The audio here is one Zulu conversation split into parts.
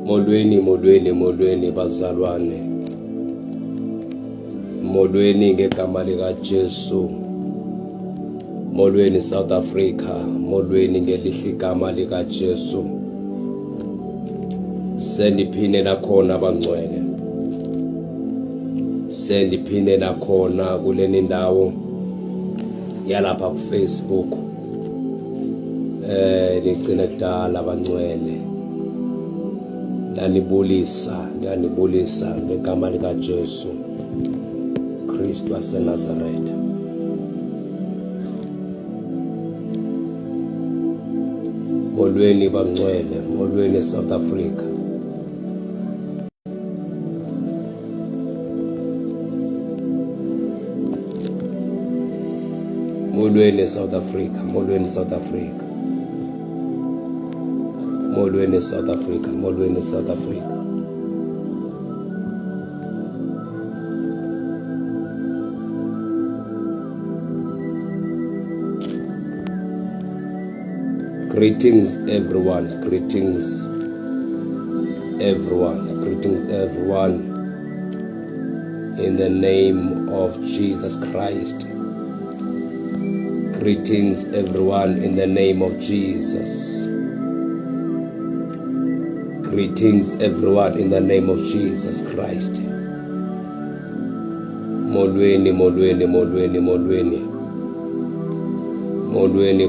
Molweni bazalwane. Molweni ngegama lika Jesu. Molweni South Africa. Molweni ngelihle igama lika Jesu. Sendiphine nakhona abangcwele. Sendiphine nakhona kuleni ndawo yalapha ku Facebook. Ngicina kudala abangcwele. Ngiyanibulisa ngegama lika Jesu Kristu waseNazaretha. Molweni bangcwele, molweni South Africa. Molweni South Africa, molweni South Africa. Molweni South Africa, molweni South Africa. Greetings everyone, greetings everyone in the name of Jesus Christ. Greetings everyone in the name of Jesus. Greetings everyone in the name of Jesus Christ. Molweni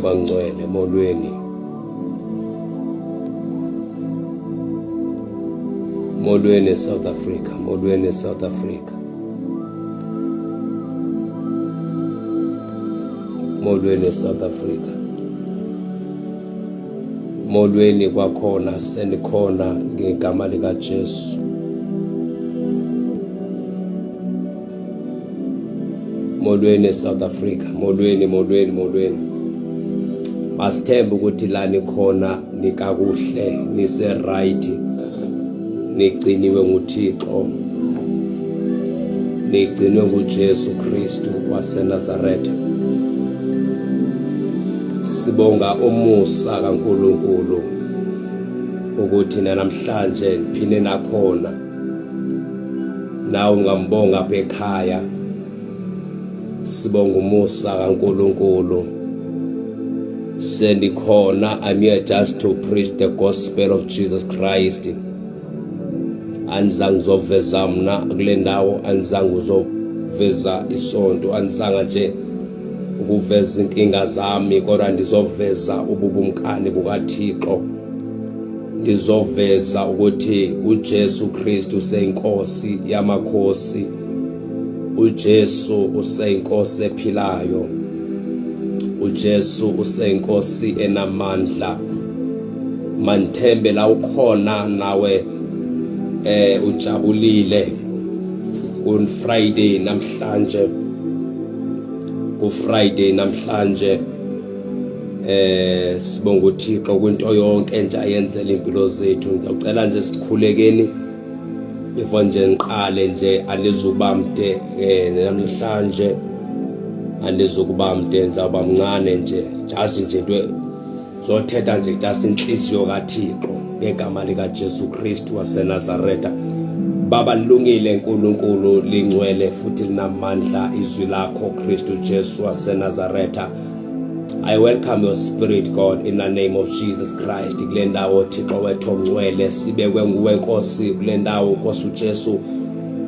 bangcwele, molweni. Molweni South Africa, molweni South Africa. Molweni South Africa. Molweni kwakhona senikhona ngegama lika Jesu. Molweni South Africa, molweni. Masithemba ukuthi la nikhona nikakuhle, nise right. Nigciniwe nguThixo. Nigcinwe nguJesu Kristu waseNazaretha. Sibonga umusa kaNkulunkulu ukuthi namhlanje niphine nakhona. Nawe ungambonga apha ekhaya. Sibonga umusa kaNkulunkulu. Sendikhona, I'm here just to preach the gospel of Jesus Christ. Anzange uzoveza mna kule ndawo, anzange uzoveza isonto, anzange nje ukuveza inkinga zami, kodwa ndizoveza ububumkani bukaThixo. Ndizoveza ukuthi uJesu Kristu useyinkosi yamakhosi. uJesu useyinkosi ephilayo. uJesu useyinkosi enamandla. Manthembe la ukhona nawe ujabulile ku Friday namhlanje. Ku Friday namhlanje sibonga uThixo kwinto yonke nje ayenzela impilo zethu. Ngicela nje sikhulekeni before nje ngiqale nje anizukuba mde namhlanje. Anizukuba mde nzaba mncane nje just nje into zothetha nje just inhliziyo kaThixo ngegama lika Jesu Kristu waseNazaretha. Baba lungile uNkulunkulu, lingcwele futhi linamandla izwi lakho Kristu Jesu waseNazaretha. I welcome your spirit God in the name of Jesus Christ. Kule ndawo Thixo wethu ongcwele sibekwe nguwe Nkosi kule ndawo Nkosi uJesu.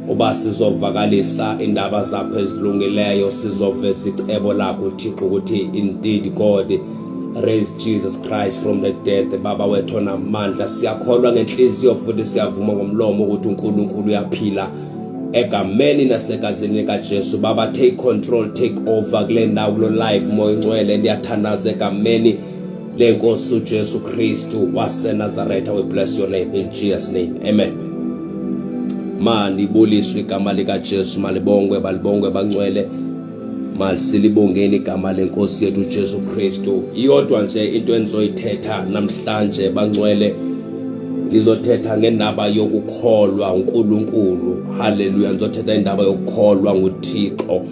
Uba sizovakalisa indaba zakho ezilungileyo, sizoveza icebo lakho Thixo ukuthi indeed God raised Jesus Christ from the dead. Baba wethu namandla, siyakholwa ngenhliziyo futhi siyavuma ngomlomo ukuthi uNkulunkulu uyaphila egameni nasegazini lika Jesu. Baba take control, take over kule ndawo lo live moya ngcwele. Ndiyathandaza egameni lenkosi uJesu Kristu waseNazaretha. We bless your name in Jesus name, amen. Ndibuliswe igama lika Jesu, malibongwe bangcwele. Silibongeni igama lenkosi yethu uJesu Kristu. Iyodwa nje into endizoyithetha namhlanje bangcwele, ngizothetha ngendaba yokukholwa uNkulunkulu. Haleluya. Ngizothetha indaba yokukholwa nguThixo.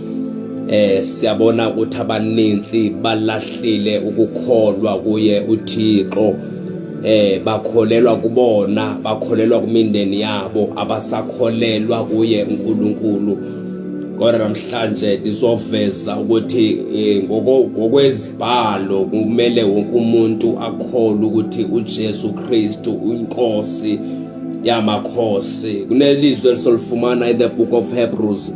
Siyabona ukuthi abaninzi balahlile ukukholwa kuye uThixo. bakholelwa kubona, bakholelwa kumindeni yabo, abasakholelwa kuye uNkulunkulu. Kodwa namhlanje ndizoveza ukuthi ngokwezibhalo kumele wonke umuntu akholwe ukuthi uJesu Kristu uyinkosi yamakhosi. Kunelizwi elisolifumana in the book of Hebrews,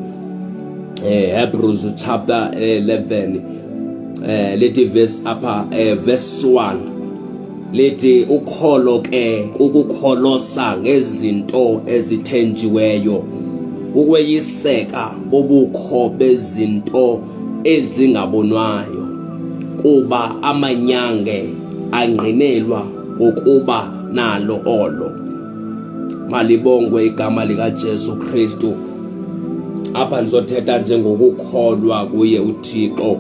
Hebrews chapter 11, lithi verse 1, lithi ukholo ke kukukholosa ngezinto ezithenjiweyo, ukweyiseka bobukho bezinto ezingabonwayo, kuba amanyange angqinelwa ukuba nalo olo. Malibongwe igama likaJesu Kristu. Apha ndizothetha njengokukholwa kuye uThixo.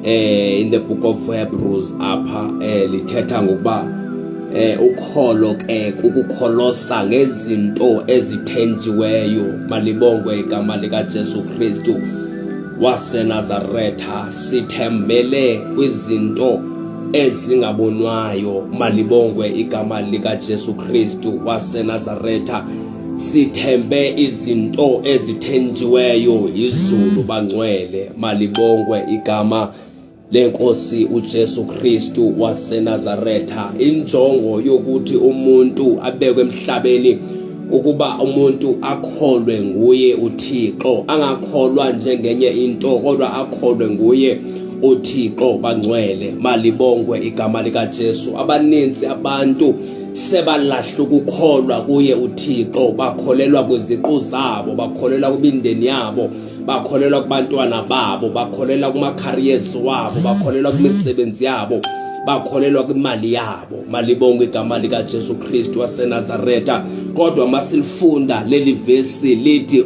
In the book of Hebrews apha lithetha ngokuba ukholo ke kukukholosa ngezinto ezithenjiweyo. Malibongwe igama likaJesu Kristu waseNazaretha. Sithembele kwizinto ezingabonwayo. Malibongwe igama likaJesu Kristu waseNazaretha. Sithembe izinto ezithenjiweyo izulu bangcwele. Malibongwe igama lenkosi uJesu Kristu waseNazaretha. Injongo yokuthi umuntu abekwe emhlabeni ukuba umuntu akholwe nguye uThixo, angakholwa njengenye into kodwa akholwe nguye uThixo bangcwele. Malibongwe igama likaJesu. Abaninzi abantu sebalahla ukukholwa kuye uThixo, bakholelwa kwiziqu zabo, bakholelwa kwimindeni yabo, bakholelwa kubantwana babo, bakholelwa kuma-careers wabo, bakholelwa kwimisebenzi yabo, bakholelwa kwimali yabo. Malibongwe igama likaJesu Kristu waseNazaretha. Kodwa masilifunda leli vesi lithi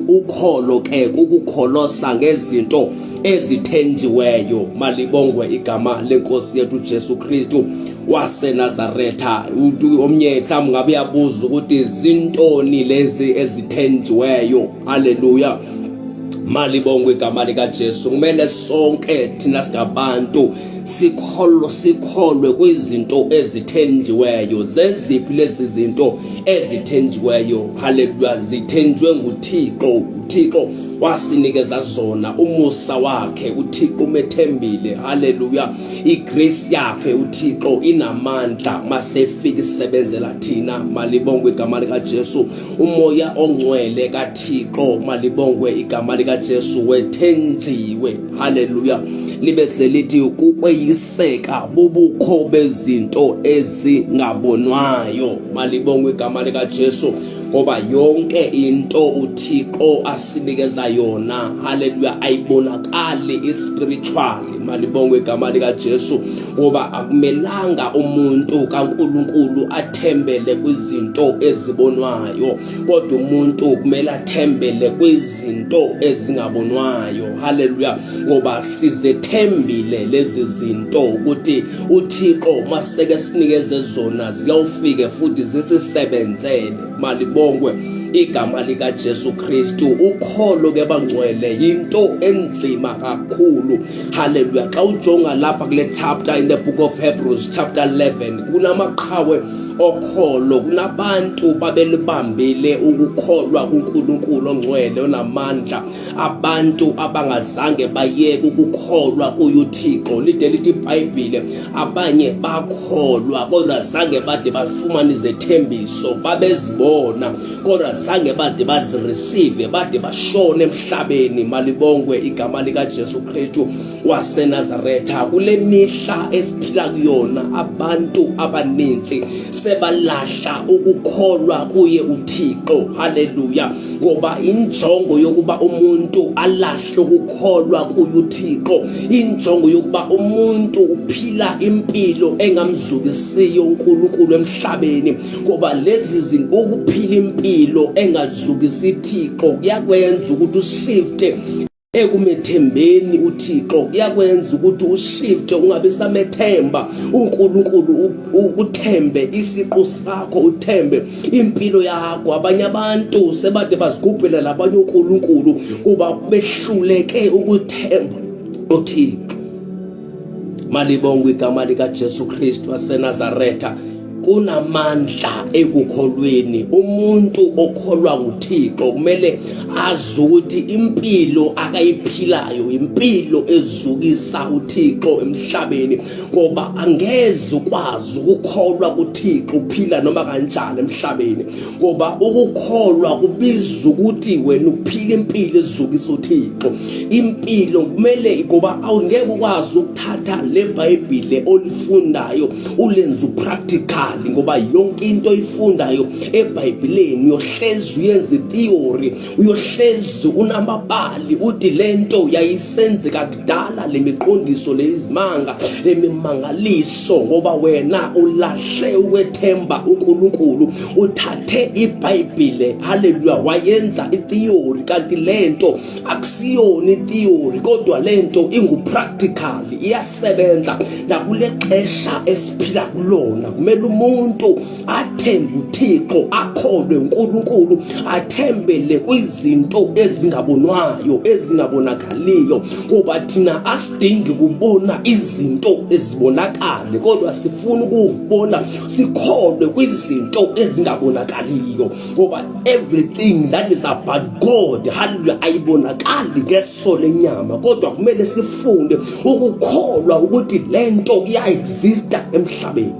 ukholo ke kukukholosa ngezinto ezithenjiweyo. Malibongwe igama lenkosi yethu uJesu Kristu waseNazaretha. Omnye mhlawumbe ngabe uyabuza ukuthi zintoni lezi ezithenjiweyo. Haleluya. Malibongwe igama likaJesu. Kumele sonke thina singabantu sikholwe kwizinto ezithenjiweyo. Zeziphi lezi zinto ezithenjiweyo? Haleluya. Zithenjwe nguThixo. uThixo wasinikeza zona, umusa wakhe uThixo umethembile. Haleluya. Igrace yakhe uThixo inamandla masefika isebenzela thina. Malibongwe igama likaJesu. Umoya ongcwele kaThixo, malibongwe igama likaJesu, wethenjiwe. Haleluya. Libe selithi kukweyiseka bubukho bezinto ezingabonwayo. Malibongwe igama likaJesu. Ngoba yonke into uThixo asinikeza yona, haleluya, ayibonakali ispiritually. Malibongwe igama likaJesu. Ngoba akumelanga umuntu kaNkulunkulu athembele kwizinto ezibonwayo, kodwa umuntu kumele athembele kwizinto ezingabonwayo. Haleluya. Ngoba sizethembile lezi zinto ukuthi uThixo maseke sinikeze zona ziyawufike futhi zisisebenzele. Malibongwe igama likaJesu Kristu. Ukholo ke bangcwele yinto enzima kakhulu. Haleluya. Xa ujonga lapha kule chapter in the book of Hebrews chapter 11 kunamaqhawe okholo, kunabantu babelibambile ukukholwa kuNkulunkulu ongcwele onamandla, abantu abangazange bayeke ukukholwa kuYuthixo. Lide lithi iBhayibhile abanye bakholwa kodwa zange bade bafumane izethembiso, babezibona kodwa zange bade bazireceive, bade bashone emhlabeni. Malibongwe igama likaJesu Kristu waseNazaretha. Kule mihla esiphila kuyona abantu abaninzi sebalahla ukukholwa kuye uThixo. Haleluya. Ngoba injongo yokuba umuntu alahle ukukholwa kuye uThixo, injongo yokuba umuntu uphila impilo engamzukisiyo uNkulunkulu emhlabeni. Ngoba lezi zinto, ukuphila impilo engazukisi uThixo, kuyakwenza ukuthi ushifte ekumethembeni uThixo, kuyakwenza ukuthi ushifte ungabe samethemba uNkulunkulu, uthembe isiqu sakho, uthembe impilo yakho. Abanye abantu sebade bazigubhela labanye uNkulunkulu kuba behluleke ukuthemba uThixo. Malibongwe igama likaJesu Kristu waseNazaretha. kunamandla ekukholweni. Umuntu okholwa kuThixo kumele azi ukuthi impilo akayiphilayo impilo ezukisa uThixo emhlabeni, ngoba angeze ukwazi ukukholwa kuThixo uphila noma kanjani emhlabeni, ngoba ukukholwa kubiza ukuthi wena uphila impilo ezukisa uThixo. Impilo kumele, ngoba awungeke ukwazi ukuthatha leBhayibheli olifundayo ulenze upractical, ngoba yonke into oyifundayo eBhayibhelini uyohlezi uyenza itheory, uyohlezi unamabali uthi lento yayisenzeka kudala, lemiqondiso lezimanga lemimangaliso, ngoba wena ulahle ukwethemba uNkulunkulu, uthathe iBhayibheli, haleluya, wayenza itheory. Kanti lento akusiyona itheory kodwa lento ingupractical, iyasebenza nakule xesha esiphila kulona. Kumele umuntu athembe uThixo, akholwe uNkulunkulu, athembele kwizinto ezingabonwayo ezingabonakaliyo, ngoba thina asidingi kubona izinto ezibonakala kodwa sifuna ukubona, sikholwe kwizinto ezingabonakaliyo, ngoba everything that is about God, hallelujah, ayibonakali ngeso lenyama, kodwa kumele sifunde ukukholwa ukuthi lento iya-exista emhlabeni.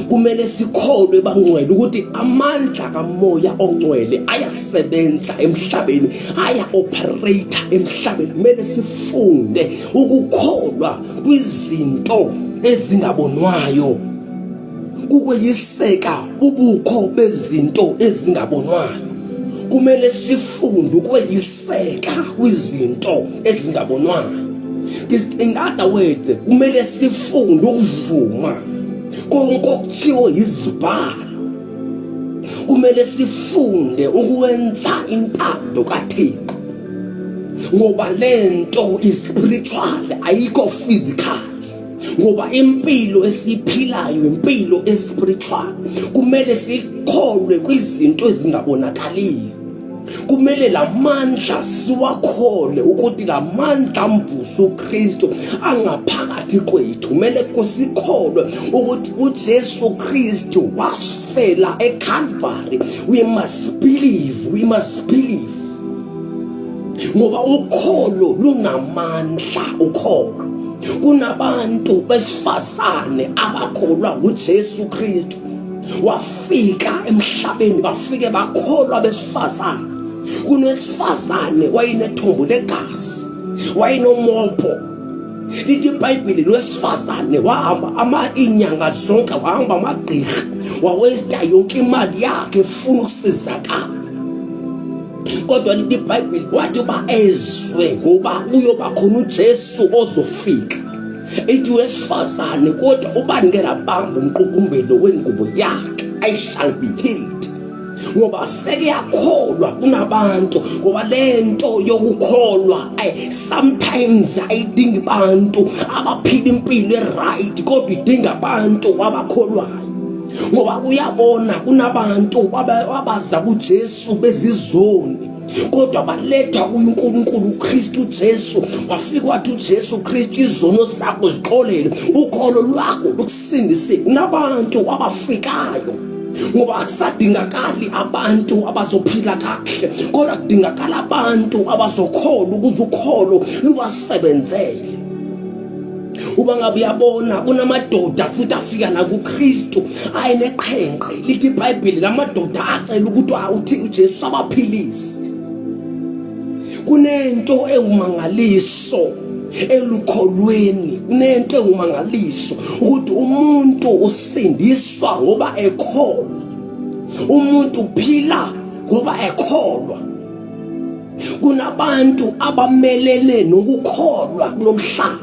Kumele sikholwe bangcwele ukuthi amandla kaMoya oNgcwele ayasebenza emhlabeni, aya-operate emhlabeni. Kumele sifunde ukukholwa kwizinto ezingabonwayo, kukweyiseka ubukho bezinto ezingabonwayo. Kumele sifunde ukweyiseka kwizinto ezingabonwayo. In other words, kumele sifunde ukuvuma konke okuthiwa izibhalo. Kumele sifunde ukwenza intando kaThixo, ngoba lento is-spiritual, ayikho physical, ngoba impilo esiphilayo impilo espiritual. Kumele sikholwe kwizinto ezingabonakaliyo. Kumele lamandla siwakhole ukuthi lamandla mvuso uKristu angaphakathi kwethu. Kumele sikholwe ukuthi uJesu Kristu wasifela eCalvary. We must believe, ngoba ukholo lunamandla. Ukholo, kunabantu besifazane abakholwa uJesu Kristu, wafika emhlabeni bafike bakholwa besifazane. Kunesifazane wayinethombo legazi, wayinomopho. Lithi iBhayibheli lwesifazane wahamba inyanga zonke, wahamba amagqirha, wawesta yonke imali yakhe efuna ukusizakala. Kodwa lithi iBhayibheli wathi uba ezwe ngoba uyoba khona uJesu ozofika, ithi wesifazane kodwa ubangela bamba umqukumbelo wengubo yakhe, I shall be healed. Ngoba seke yakholwa kunabantu, ngoba lento yokukholwa sometimes ayidingi bantu abaphila impilo right, kodwa idinga abantu abakholwayo. Ngoba uyabona kunabantu abaza kuJesu bezizoni, kodwa baletha kuNkulunkulu uKristu Jesu. Wafika wathi uJesu Kristu, izono zakho zixolele, ukholo lwakho lukusindise. Kunabantu abafikayo, ngoba akusadingakali abantu abazophila kahle, kodwa kudingakala abantu abazokholwa ukuze ukholo lubasebenzele. Uba ngabe uyabona kunamadoda futhi afika nakuKristu ayineqhenqe. Lithi iBhayibheli lamadoda acela ukuthi uJesu abaphilise. Kunento ewumangaliso elukholweni, kunento ewumangaliso ukuthi umuntu usindiswa ngoba ekholwa, umuntu uphila ngoba ekholwa. Kunabantu abamelele nokukholwa kulomhlaba.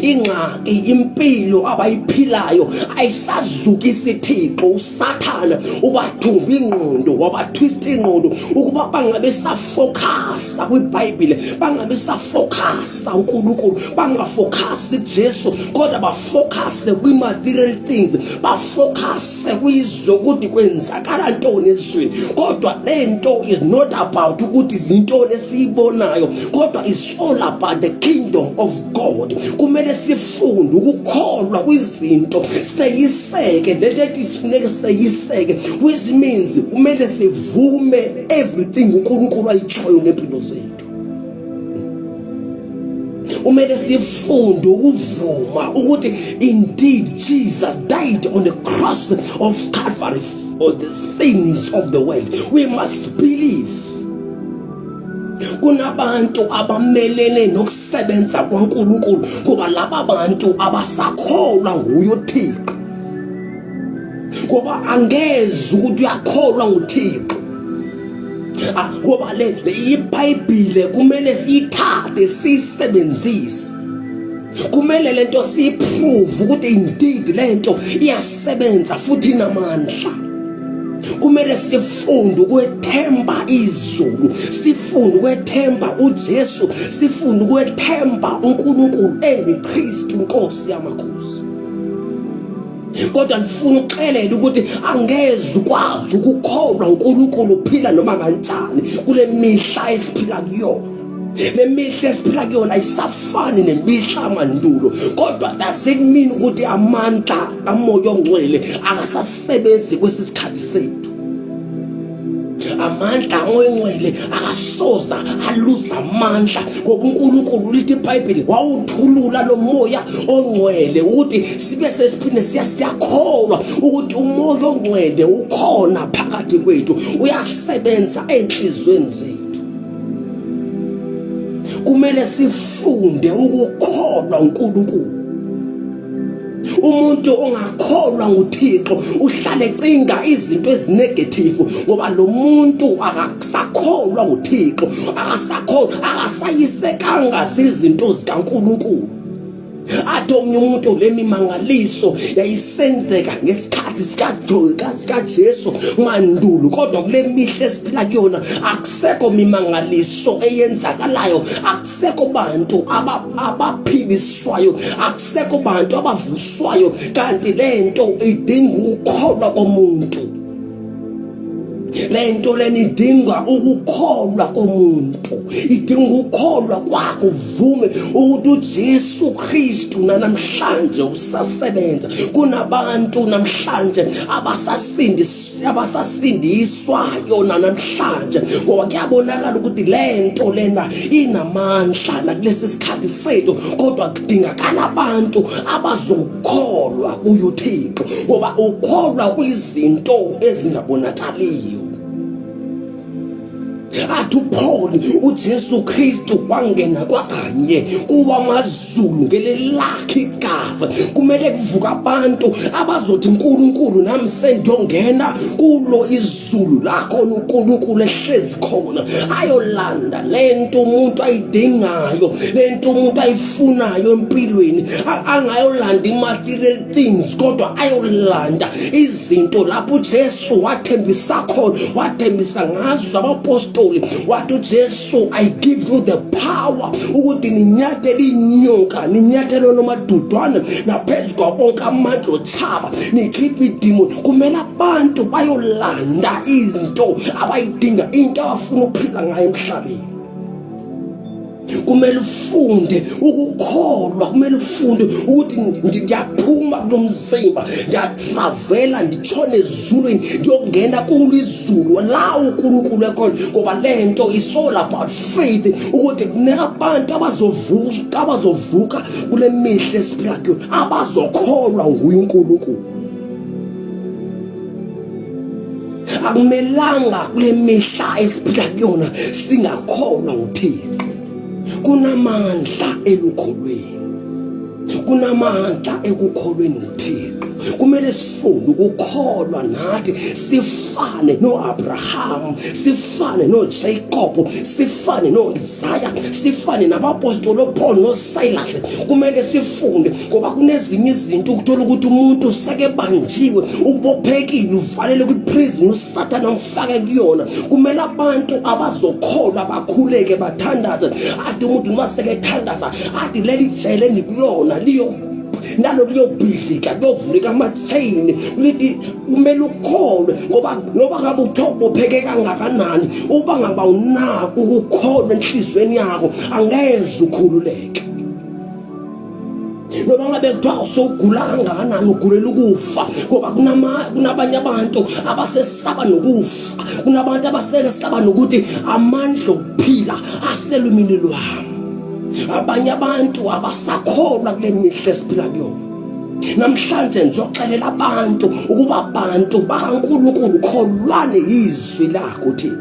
Ingxaki impilo abayiphilayo ayisazukisa iThixo. Usathana ubathumba ingqondo, wabathwista ingqondo ukuba bangabe safocusa kwiBhayibheli, bangabe safocusa uNkulunkulu, bangafocus kuJesu, kodwa bafocuse kwi-material things, bafocuse kwizwe ukuthi kwenzakala ntoni ezweni. Kodwa lento is not about ukuthi izintoni esiyibonayo, kodwa is all about the kingdom of God. kumele sifunde ukukholwa kwizinto seyiseke lento esifuneke seyiseke, which means kumele sivume everything uNkulunkulu ayitshoyo ngempilo zethu. Umele sifunde ukuvuma ukuthi indeed Jesus died on the cross of Calvary for the sins of the world. We must believe. Kunabantu abamelene nokusebenza kwaNkulunkulu ngoba laba bantu abasakholwa nguye uThixo. Ngoba angeze ukuthi uyakholwa nguThixo. Ngoba le iBhayibhile kumele siyithathe siyisebenzise. Kumele lento siyiprove ukuthi indeed lento iyasebenza futhi inamandla. Kumele sifunde ukwethemba izulu, sifunde ukwethemba uJesu, sifunde ukwethemba uNkulunkulu enguKristu inkosi yamakhosi. Kodwa ngifuna ukuxelela ukuthi angeze ukwazi ukukholwa uNkulunkulu uphila noma kanjani kule mihla esiphila kuyona. Le mihla esiphila kuyona ayisafani nemihla mandulo, kodwa asekumini ukuthi amandla kaMoya oNgcwele akasasebenzi kwesisikhathi sethu. Amandla kaMoya oNgcwele akasoza aluza amandla ngoba uNkulunkulu lithi iBhayibheli wawuthulula lo Moya oNgcwele ukuthi sibe sesiphinde siyakholwa ukuthi uMoya oNgcwele ukhona phakathi kwethu, uyasebenza enhlizweni zethu. Kumele sifunde ukukholwa uNkulunkulu. Umuntu ongakholwa nguThixo uhlale ecinga izinto ezinegative ngoba lo muntu akasakholwa nguThixo, akasayisekanga izinto zikaNkulunkulu. Athi omunye umuntu lemimangaliso yayisenzeka ngesikhathi sikaJesu mandulo, kodwa kule mihla esiphila kuyona akusekho mimangaliso eyenzakalayo, akusekho bantu abaphiliswayo, akusekho bantu abavuswayo, kanti lento idinga ukukholwa komuntu. Lento leni idinga ukukholwa komuntu, idinga ukukholwa kwakho uvume ukuthi uJesu Kristu namhlanje usasebenza. Kunabantu namhlanje abasasindiswayo namhlanje ngoba kuyabonakala ukuthi lento lena inamandla nakulesi sikhathi sethu, kodwa kudingakala abantu abazokholwa kuye uThixo ngoba ukholwa kwizinto ezingabonakaliyo. Athi uPaul uJesu Kristu wangena kwakanye kuba amazulu ngelelakhe igazi. Kumele kuvuka abantu abazothi uNkulunkulu nami sengiyongena kulo izulu lakho uNkulunkulu ehlezi khona, ayolanda lento umuntu ayidingayo, lento umuntu ayifunayo empilweni. Angayolanda imaterial things, kodwa ayolanda izinto lapho uJesu wathembisa khona, wathembisa ngazo abapostoli. Wathi uJesu, I give you the power ukuthi ninyathele inyoka, ninyathele nomadudwana naphezu kwabonke amandla ochaba, nikhiphe idemoni. Kumele abantu bayolanda into abayidinga, into abafuna ukuphila ngayo emhlabeni. Kumele ufunde ukukholwa, kumele ufunde ukuthi ngiyaphuma kulomzimba, ngiyatravela nditshone ezulwini ndiyongena kulo izulu la uNkulunkulu ekhona, ngoba lento is all about faith ukuthi kunabantu abazovuka kule mihla esiphila kuyona, abazokholwa nguye uNkulunkulu. Akumelanga kule mihla esiphila kuyona singakholwa nguThixo. Kunamandla ekukholweni, kunamandla ekukholweni uThixo. Kumele sifunde ukukholwa nathi sifane noAbraham, sifane noJacob, sifane noIsaiah, sifane nabapostoli uPaul noSilas. Kumele sifunde ngoba kunezinye izinto ukuthola ukuthi umuntu seke banjiwe, ubophekile, uvalele kwiprison, uSathane amfake kuyona. Kumele abantu abazokholwa bakhuleke bathandaze. Athi umuntu maseke ethandaza athi leli jele nikulona liyo nalo liyobhidlika, kuyovuleka ama-chain. Lithi kumele ukholwe ngoba ngabe uthobopheke kangakanani, uba ngaba unako ukukholwa enhlizweni yakho angeze ukhululeke. Noma ngabe kuthiwa usugula kangakanani ugulela ukufa, ngoba kunabanye abantu abasesaba nokufa, kunabantu abasesaba nokuthi amandla okuphila aselumini lwami. Abanye abantu abasakholwa kule mihla esiphila kuyona. Namhlanje ngizoxelela abantu ukuba abantu bakaNkulunkulu kholwane izwi lakho Thixo.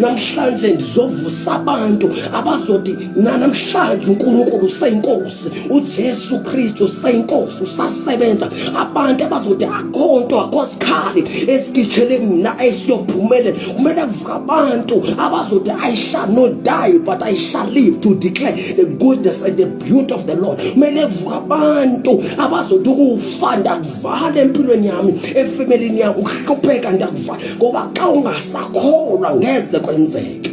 Namhlanje ndizovusa abantu abazothi namhlanje uNkulunkulu useyinkosi, uJesu Kristu useyinkosi, usasebenza. Abantu abazothi akhonto akhosikhali esikitshele mina esiyophumelela. Kumele kuvuka abantu abazothi I shall not die but I shall live to declare the goodness and the beauty of the Lord. Kumele kuvuka abantu abazothi ukufa ndakuvala empilweni yami, efemelini yami, ukuhlupheka ndakuvala, ngoba xa ungasakholwa ngeze kwenzeke.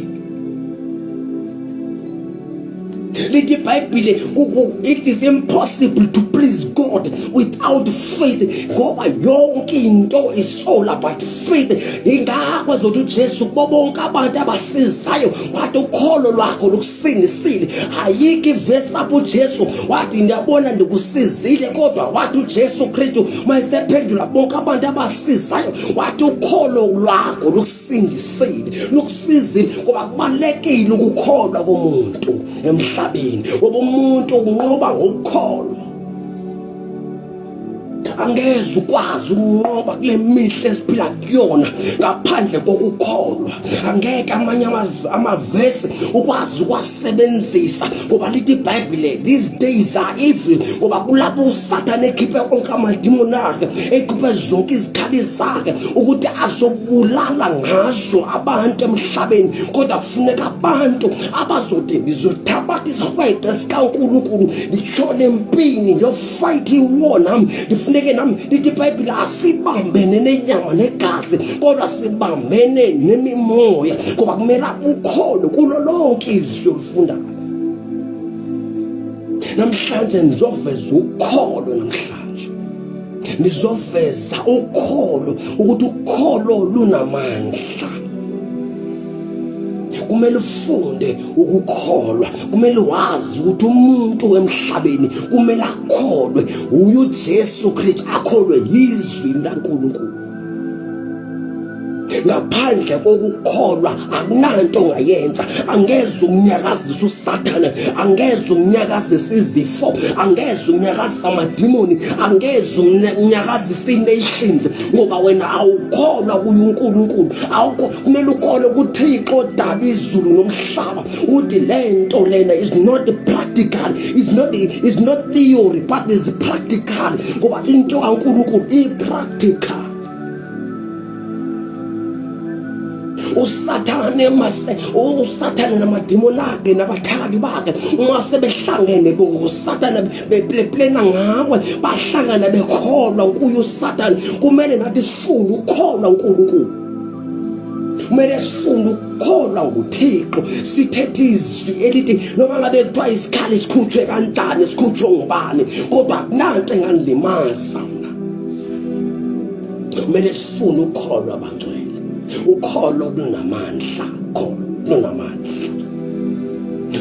Lithi iBhayibhile it is impossible to please God without faith, ngoba yonke into is all about faith. Ingakho zothi uJesu bonke abantu abasizayo wathi ukholo lwakho lukusindisile. Ayikho ivesi apho uJesu wathi ndiyabona ndikusizile, kodwa wathi uJesu Kristu mayesephendula bonke abantu abasizayo wathi ukholo lwakho lukusindisile, lukusizile. Ngoba kubalekile ukukholwa komuntu emhlabeni, ngoba umuntu unqoba ngokukholwa. Angeze ukwazi ukunqoba kule mihla esiphila kuyona ngaphandle kokukholwa. Angeke amanye amavesi ukwazi ukwasebenzisa, ngoba lithi iBhayibhile these days are evil, ngoba kulapho uSathane ekhiphe konke amadimoni akhe, ekhiphe zonke izikhali zakhe ukuthi azobulala ngazo abantu emhlabeni. Kodwa kufuneka abantu abazothi ngizothabatha isikwete sikaNkulunkulu ngitshone empini ngiyofight iwar nami. Lifuneke nami lithi iBhayibhile asibambene nenyama negazi, kodwa sibambene nemimoya, ngoba kumele ukholo kulo lonke izwi olifundayo. Namhlanje ngizoveza ukholo, namhlanje ngizoveza ukholo ukuthi ukholo lunamandla. Kumele ufunde ukukholwa, kumele wazi ukuthi umuntu emhlabeni kumele akholwe uJesu Kristu, akholwe izwi laNkulunkulu. Ngaphandle kokukholwa akunanto ongayenza. Angeze umnyakazisa uSathane, angeze umnyakazisa izifo, angeze umnyakazisa amadimoni, angeze umnyakazisa inations, ngoba wena awukholwa kuNkulunkulu. Awukho kumele ukholwe kuThixo odala izulu nomhlaba. Uthi lento lena is not practical, is not theory but is practical, ngoba into kaNkulunkulu ipractical. uSathane namadimoni akhe nabathakali bakhe uma sebehlangene ngoSathane beplena ngawe, bahlangana bekholwa kuye uSathane. Kumele nathi sifune ukholwa uNkulunkulu, kumele sifune ukukholwa nguThixo. Sithethe izwi elithi noma ngabe kuthiwa isikhali sikhutshwe kanjani, sikhutshwe ngubani, kodwa akunanto enganilimaza mina. Kumele sifune ukukholwa abangcwele. Ukholo lunamandla, ukholo lunamandla.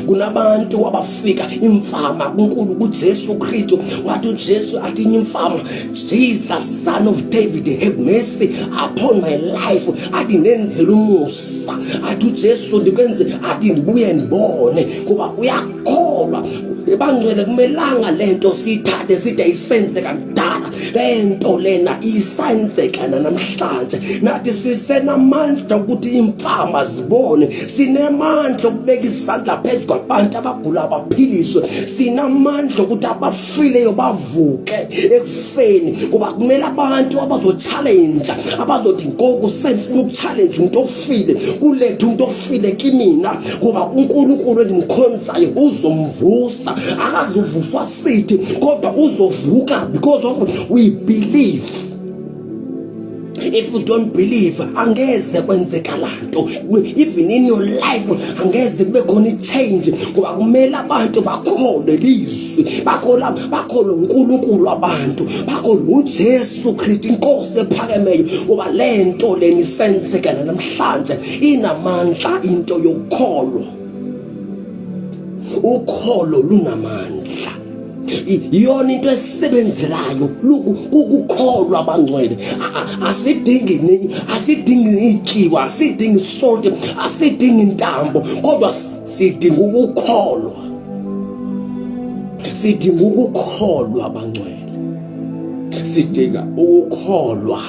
Kunabantu abafika imfama kuNkulu kuJesu Kristu, wathi uJesu athi imfama, Jesus son of David have mercy upon my life. Athi nenzele umusa, athi uJesu ndikwenze, athi ndibuye ndibone, ngoba uyakholwa. Ebangcwele kumelanga lento sithathe sithi ayisenzeka kudala, lento lena isenzeka namhlanje. Nathi sisenamandla ukuthi imfama zibone, sinemandla ukubeka isandla phezu kwabantu abagula baphiliswe, sinamandla ukuthi abafileyo bavuke ekufeni, ngoba kumele abantu abazochallenge, abazothi ngoku sengifuna ukuchallenge umuntu ofile, kulethe umuntu ofile kimina, ngoba uNkulunkulu endimkhonzayo uzomvusa. Akazuvuswa sithi, kodwa uzovuka because of we believe. If you don't believe, angeze kwenzeka lanto. Even in your life angeze kube khona change, ngoba kumele abantu bakholwe lizwi, bakholwe uNkulunkulu, abantu bakholwe uJesu Kristu inkosi ephakemeyo, ngoba lento leni isenzeka namhlanje inamandla into yokukholwa. Ukholo lunamandla. iyona into esebenzelayo ukukholwa abangcwele. Asidingi ityiwa, asidingi salt, asidingi intambo, kodwa sidinga ukukholwa. Sidinga ukukholwa abangcwele, sidinga ukukholwa.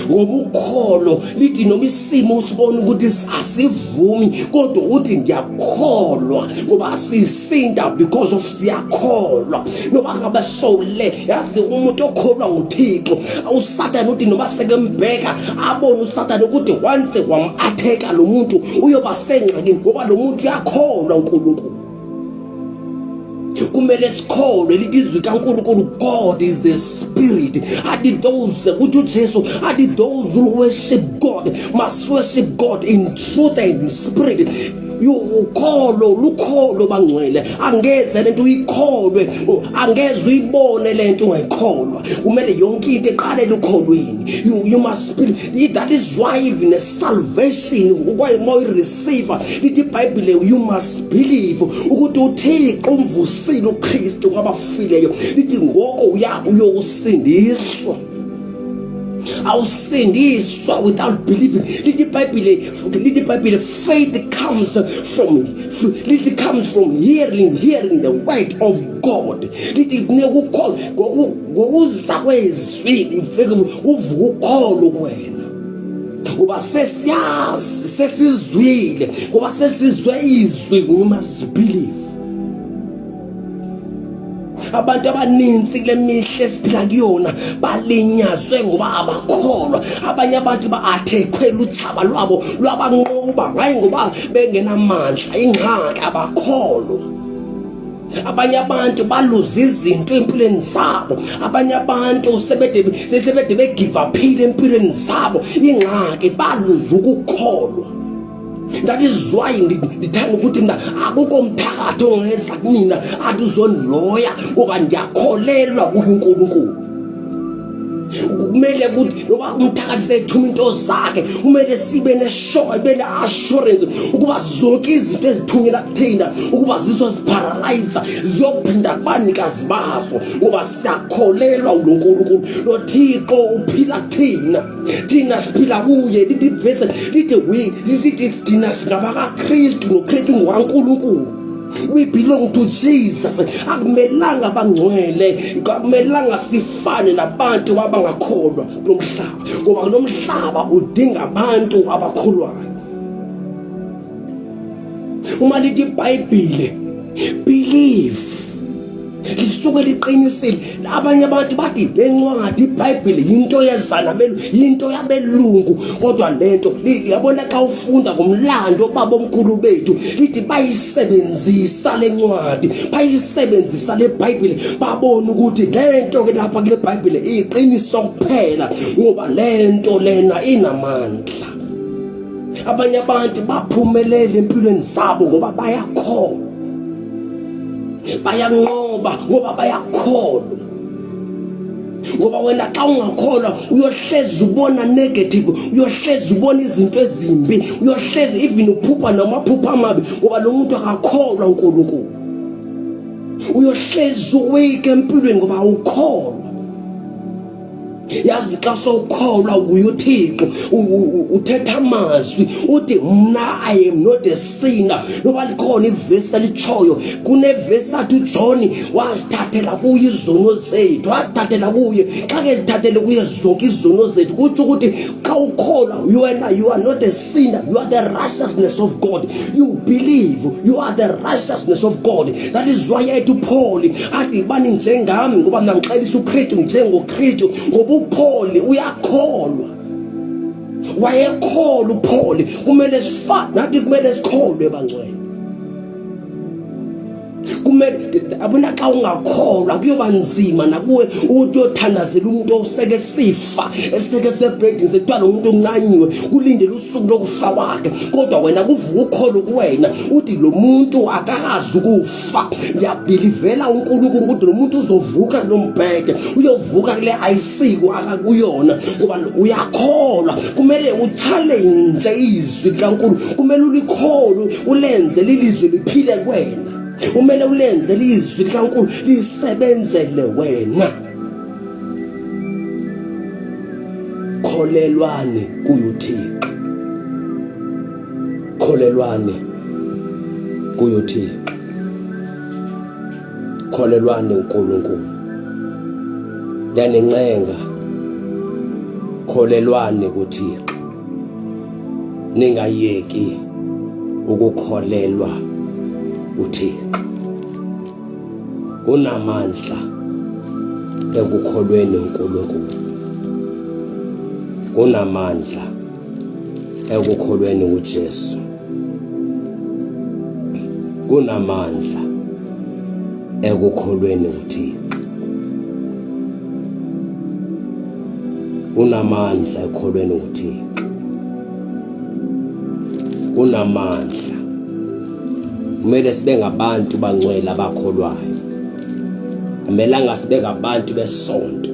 Ngoba ukholo lithi noma isimo usibona ukuthi asivumi, kodwa uthi ngiyakholwa ngoba sisinda because of siyakholwa. Noma ngabe sowule, yazi umuntu okholwa nguThixo, uSathane uthi noma sekembheka abone uSathane ukuthi once kwam-attack lo muntu uyoba sengxakini ngoba lo muntu uyakholwa uNkulunkulu. Kumele sikholwe lithi izwi kaNkulunkulu, God is a spirit. Adi those uthi uJesu, adi those who worship God must worship God in truth and in spirit. Lukholo bangcwele, angeze lento uyikholwe, angeze uyibone lento ungayikholwa. Kumele yonke into eqale ukholweni. You must believe. That is why even a salvation why more receiver lithi iBhayibheli, you must believe ukuthi uThixo umvusile uKristu kwabafileyo. Lithi ngoko uyokusindiswa. Awusindiswa without believing. Lithi iBhayibheli, faith comes from hearing the word of God. Lithi ngokuza kwezwi uvuka ukholo kuwena. Ngoba sesiyazi, sesizwile, ngoba sesizwe izwi, you must believe. Abantu abaninzi kule mihla esiphila kuyona balinyazwe ngoba abakholwa. Abanye abantu ba-athekhwela uthaba lwabo lwabanqoba, hayi ngoba bengenamandla, ingxaki abakholwa. Abanye abantu baluza izinto empilweni zabo. Abanye abantu sebede begive uphile empilweni zabo, ingxaki baluza ukukholwa. That is why ndithanda ukuthi mina akukho umthakathi ongenza kumina athi uzoniloya ngoba ngiyakholelwa kuNkulunkulu. Kumele ukuthi ngoba umthakathi sethuma into zakhe, kumele sibe assurance ukuba zonke izinto ezithunyelwa kuthina ukuba zizosiparalyze ziyophinda kubanikazi bazo, ngoba siyakholelwa uNkulunkulu. Lo Thixo uphila thina siphila kuye. Lithi verse lithi thina singabakaKristu noKristu ngokaNkulunkulu. We belong to Jesus. Akumelanga abangcwele, akumelanga sifane nabantu abangakholwa kulomhlaba, ngoba kulomhlaba udinga abantu abakholwayo. Uma lithi iBhayibheli, believe, lisuke liqinisile. Abanye abantu bathi lencwadi iBhayibheli into yezana into yabelungu, kodwa lento yabona xa ufunda ngomlando baba omkhulu bethu lithi bayisebenzisa lencwadi, bayisebenzisa leBhayibheli, babona ukuthi lento ke lapha kule Bhayibheli iqiniso kuphela ngoba lento lena inamandla. Abanye abantu baphumelela empilweni zabo ngoba bayakholwa, bayanqoba ngoba bayakholwa. Ngoba wena xa ungakholwa uyohlezi ubona negative, uyohlezi ubona izinto ezimbi, uyohlezi even uphupha namaphupha amabi ngoba lo muntu akakholwa uNkulunkulu. Uyohlezi uweke empilweni ngoba awukholwa. Yazi xa sokholwa uYuthixo uthetha amazwi uthi mina I am not a sinner. Ngoba likhona ivesi elichoyo, kunevesi athi uJohn wasithathela kuye izono zethu, wasithathela kuye. Xa ke lithathele kuye zonke izono zethu kuthi ukuthi xa ukholwa you are not a sinner, you are the righteousness of God. You believe you are the righteousness of God. That is why ethi uPaul athi bani njengami ngoba mina ngixelisa uKristu njengoKristu. Ngoba uPaul uyakholwa, wayekholwa uPaul. Kumele sifane nathi, kumele sikholwe bangcwele. Kumele abona xa ungakholwa kuyoba nzima nakuwe ukuthi uyothandazela umuntu oseke sifa, eseke sebhedini sekuthiwa lo muntu uncanyiwe kulindele usuku lokufa kwakhe, kodwa wena kuvuka ukholo kuwena uthi lo muntu akakazi ukufa. Ngiyabelivela uNkulunkulu ukuthi lo muntu uzovuka lo mbhede, uyovuka kule ayisiko akakuyona ngoba uyakholwa. Kumele uchallenge izwi likaNkulunkulu, kumele ulikholwe ulenze lilizwe liphile kuwena. Umele ulenze izwi likaNkulunkulu lisebenzele wena. Kholelwane kuYuthixo. Kholelwane kuYuthixo. Kholelwane uNkulunkulu. Yanencenga. Kholelwane kuThixo. Ningayeki ukukholelwa uThixo. Kunamandla ekukholweni uNkulunkulu. Kunamandla ekukholweni uJesu. Kunamandla ekukholweni uThixo. Kunamandla ekukholweni uThixo. Kunamandla. Kumele sibe ngabantu bangcwele abakholwayo. Amelanga sibe ngabantu besonto.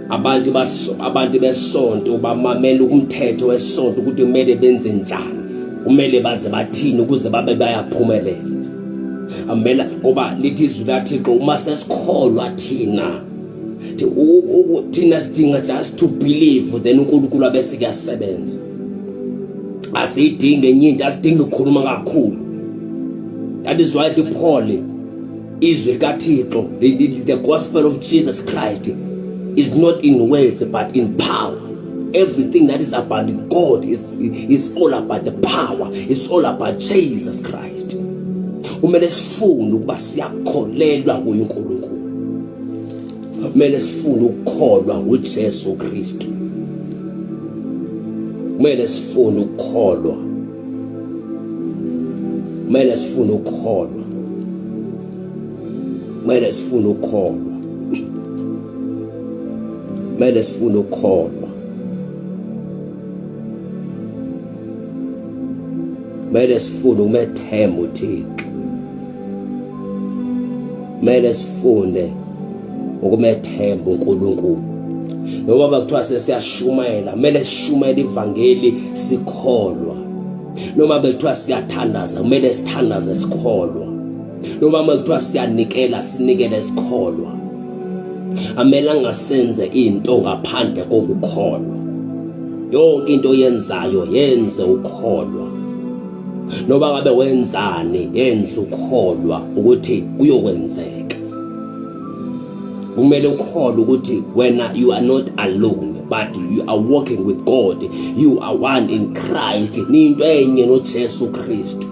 Abantu besonto bamamela umthetho wesonto ukuthi kumele benze njani. Kumele baze bathini ukuze babe bayaphumelela. Amela ngoba lithi izwi laThixo uma sesikholwa thina sidinga just to believe then uNkulunkulu abese kuyasebenza. Asidinge enye into, asidinge ukukhuluma kakhulu. That is why Paul izwi likaThixo, the gospel of Jesus Christ is not in words but in power. Everything that is about God is all about the power. It's all about Jesus Christ. Kumele sifune ukuba siyakholelwa kuNkulunkulu. Kumele sifune ukukholwa kuJesu Kristu. Kumele sifune ukukholwa. Kumele sifune ukukholwa. Kumele sifune ukukholwa. Kumele sifune ukukholwa. Kumele sifune umethemba uThixo. Kumele sifune ukumethemba uNkulunkulu. Ngoba bakuthiwa sesiyashumayela, kumele sishumayele ivangeli sikholwa. Noma bekuthiwa siyathandaza, kumele sithandaze sikholwa. Noma bekuthiwa siyanikela, sinikele sikholwa. Amelanga senze into ngaphandle kokukholwa. Yonke into yenzayo yenze ukholwa. Noma ngabe wenzani yenze ukholwa ukuthi kuyokwenzeka. Kumele ukholwe ukuthi wena you are not alone but you are walking with God. You are one in Christ. Ninto enye noJesu Kristu.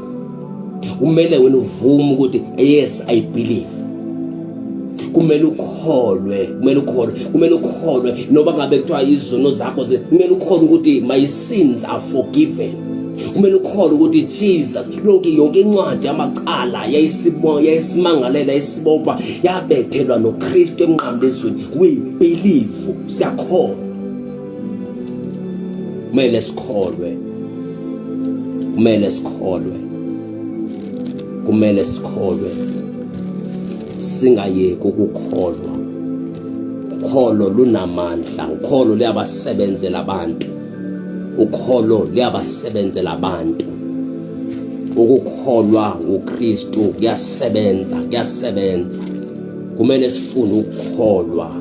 Kumele wena uvume ukuthi yes I believe. Kumele ukholwe, kumele ukholwe noba ngabe kuthiwa izono zakho kumele ukholwe ukuthi my sins are forgiven. Kumele ukholwe ukuthi Jesus yonke incwadi yamaqala yayisimangalela isibopha yabethelwa noKristu emnqamlezweni. We believe, siyakholwa. Kumele sikholwe. Kumele sikholwe. Kumele sikholwe. Singayeki ukukholwa. Ukholo lunamandla. Ukholo luyabasebenzela abantu. Ukholo luyabasebenzela abantu. Ukukholwa nguKristu kuyasebenza. Kumele sifune ukukholwa.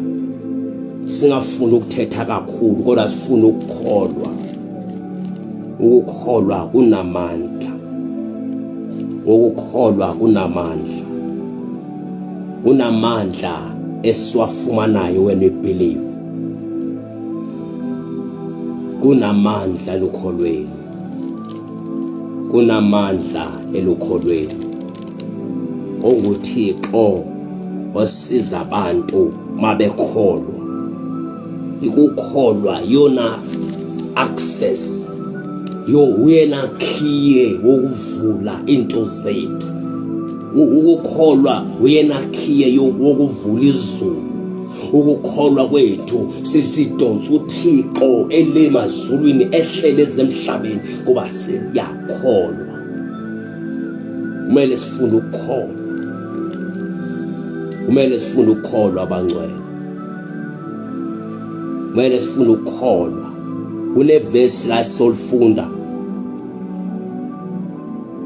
Singafuni ukuthetha kakhulu kodwa sifune ukukholwa. Ukukholwa kunamandla. Ukukholwa kunamandla. Kunamandla esiwafumanayo when we believe. Kunamandla elukholweni. Kunamandla elukholweni. OnguThixo osiza abantu mabekholwa. Ukukholwa yona access. Uyena key wokuvula into zethu. Ukukholwa uyena key wokuvula izulu. Ukukholwa kwethu sisidonsa uThixo elemazulwini ehlele ezemhlabeni kuba siyakholwa. Kumele sifune ukukholwa. Kumele sifune ukukholwa abangcwele. Kumele sifune ukukholwa. Kuneverse la solfunda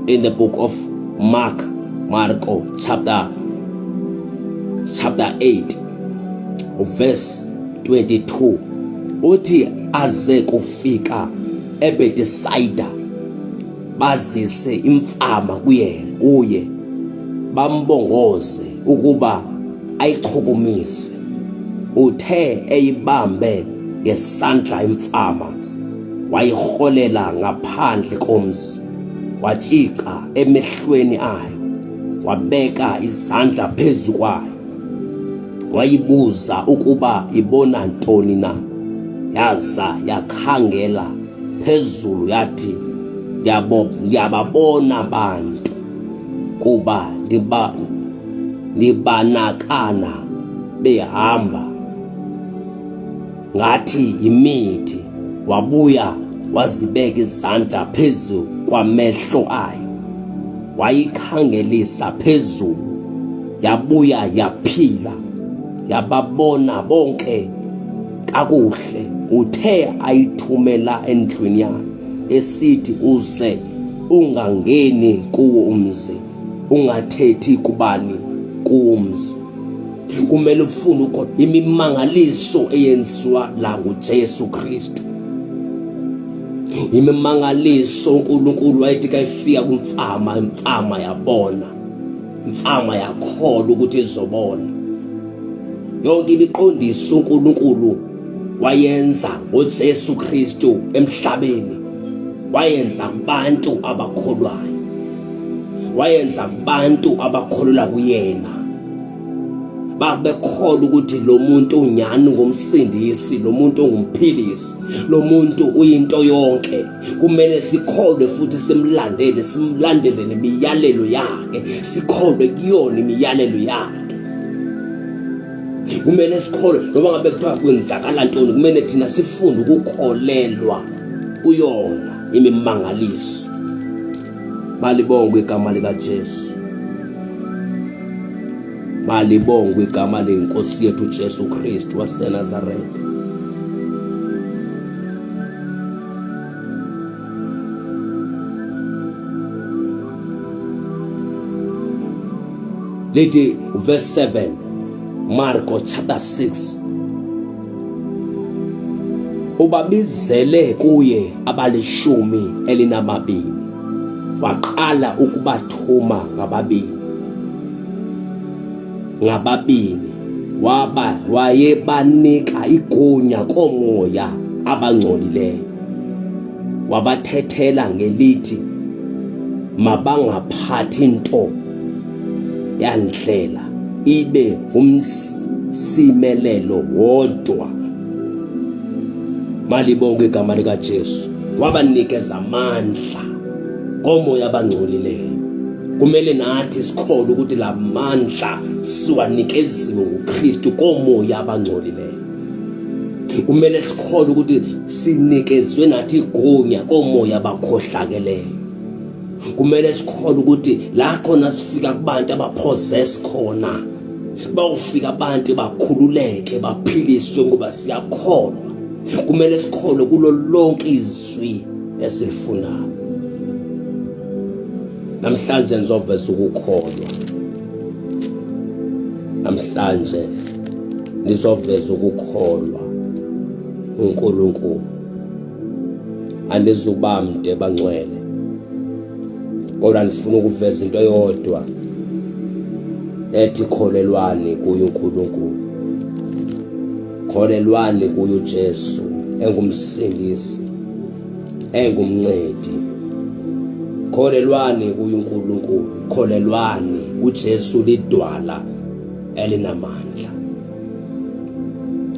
in the book of Mark Marko chapter 8 verse 22 uthi aze kufika eBethsaida bazise imfama kuye bambongoze ukuba ayichukumise. Uthe eyibambe ngesandla imfama wayiholela ngaphandle komzi, watshika emehlweni ayo, wabeka izandla phezu kwayo, wayibuza ukuba ibona ntoni na. Yaza yakhangela phezulu yathi, ndiyababona abantu, kuba ndibanakana behamba ngathi yimithi. Wabuya wazibeka izandla phezu kwamehlo ayo, wayikhangelisa phezulu, yabuya yaphila, yababona bonke kakuhle. Uthe ayithumela endlwini yayo esithi, uze ungangeni kuwo umzi, ungathethi kubani kumzi. Kumele ufune ukuthi imimangaliso eyenziwa la nguJesu Kristu, imimangaliso uNkulunkulu wayethi kayifika kumfama, imfama yabona, imfama yakholwa ukuthi izobona. Yonke imiqondiso uNkulunkulu wayenza ngoJesu Kristu emhlabeni, wayenza kubantu abakholwayo, wayenza kubantu abakholwa kuyena, babekholwa ukuthi lo muntu unyani ngumsindisi, lo muntu ungumphilisi, lo muntu uyinto yonke. Kumele sikholwe futhi simlandele nemiyalelo yakhe, sikholwe kuyona imiyalelo yakhe. Kumele sikholwe noma ngabe kuthiwa kwenzakala ntoni, kumele thina sifunde ukukholelwa kuyona imimangaliso. Malibongwe igama likaJesu, malibongwe igama lenkosi yethu Jesu Kristu waseNazaretha. Lithi verse 7 Marko chapter 6, ubabizele kuye abali12, waqala ukubathuma ngababini, wayebanika igunya komoya abangcolileyo, wabathethela ngelithi mabangaphathi nto yandlela ibe umsimelelo wodwa. Malibongwe igama likaJesu. Wabanikeza amandla komoya abangcolileyo. Kumele nathi sikholwe ukuthi la mandla siwanikeziwe nguKristu komoya abangcolileyo. Kumele sikholwe ukuthi sinikezwe nathi igunya komoya abakhohlakeleyo. Kumele sikholwe ukuthi la khona sifika kubantu abapossess khona, bawufika abantu bakhululeke, baphiliswe ngoba siyakholwa. Kumele sikholwe kulo lonke izwi esilifunayo. Namhlanje nizoveza ukukholwa. Namhlanje nizoveza ukukholwa uNkulunkulu. Anizubamde bangcwele, kodwa nifuna ukuveza into eyodwa ethi kholelwani kuye uNkulunkulu, kholelwani kuye uJesu engumsindisi, engumncedi. Kholelwani kuye uNkulunkulu, kholelwani uJesu lidwala elinamandla.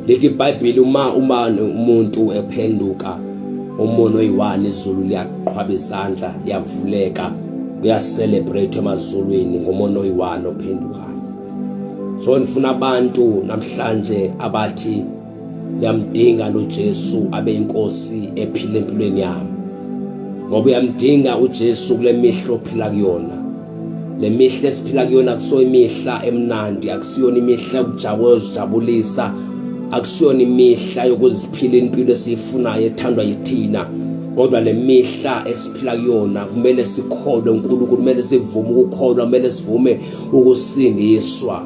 Lithi iBhayibheli umuntu ephenduka umono oyi-1 izulu liyaqhwaba izandla, liyavuleka, kuyacelebrate emazulwini ngomono oyi-1 ophendukayo. So nifuna abantu namhlanje abathi ngiyamdinga lo Jesu abe inkosi ephila empilweni yami, ngoba uyamdinga uJesu kule mihla ophila kuyona. Le mihla esiphila kuyona akusiyo imihla emnandi, akusiyona imihla yokujabulisa, akusiyona imihla yokuziphila impilo esiyifunayo ethandwa yithina. kodwa le mihla esiphila kuyona kumele sikholwe uNkulunkulu, kumele sivume ukukholwa, kumele sivume ukusindiswa.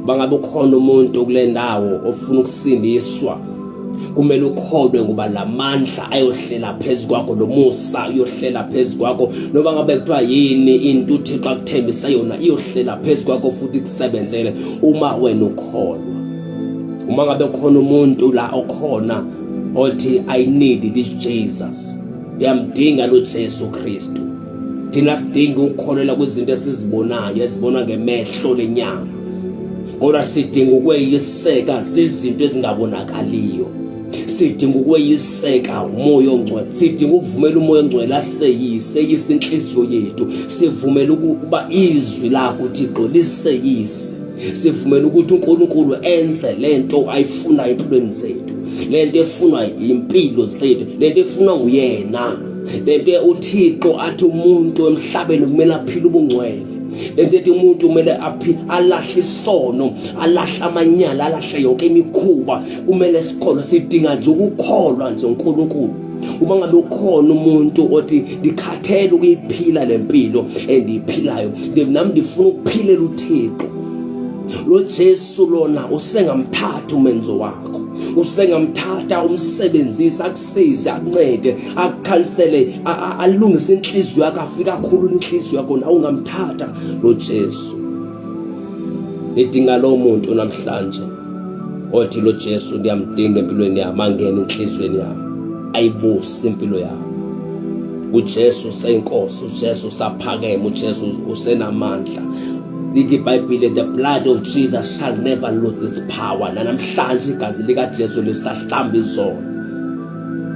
Bangabe ukhona umuntu kule ndawo ofuna ukusindiswa, kumele ukholwe ngoba lamandla ayohlela phezulu kwakho, lomusa uyohlela phezulu kwakho. Noba ngabe kuthiwa yini into uThixo akuthembisa yona iyohlela phezulu kwakho futhi kusebenzele uma wena ukholwa. Uma ngabe khona umuntu la okhona othi I need this Jesus, ngiyamdinga lo Jesu Kristu. Thina sidinga ukukholela kwizinto esizibonayo, ezibonwa ngemehlo lenyama, kodwa sidinga ukweyiseka izinto ezingabonakaliyo. Sidinga ukweyiseka umoya ongcwele, sidinga ukuvumela umoya ongcwele aseyise inhliziyo yethu. Sivumela ukuba izwi lakho Thixo liseyise. Sivumela ukuthi uNkulunkulu enze lento ayifuna empilweni zethu, lento efunwa impilo zethu, lento efunwa nguyena, lento uThixo athi umuntu emhlabeni kumele aphile ubungcwele, lento ethi umuntu kumele alahle isono, alahle amanyala, alahle yonke imikhuba. Kumele sikholwe, sidinga nje ukukholwa nje uNkulunkulu. Uma ngabe ukhona umuntu othi ngikhathele ukuyiphila lempilo endiyiphilayo, nami ndifuna ukuphilela uThixo, lo Jesu lona usengamthatha umenzo wakho, usengamthatha umsebenzisa, akusize, akuncede, akukhansele, alungise inhliziyo yakho, afika kakhulu inhliziyo yakho, na ungamthatha lo Jesu. Ngidinga lo muntu namhlanje othi lo Jesu ngiyamdinga empilweni yami, angene enhliziyweni yami, ayibuse impilo yami. uJesu useyinkosi, uJesu usaphakeme, uJesu usenamandla. Lithi iBhayibheli, the blood of Jesus shall never lose its power. Namhlanje igazi lika Jesu lisahlamba izono.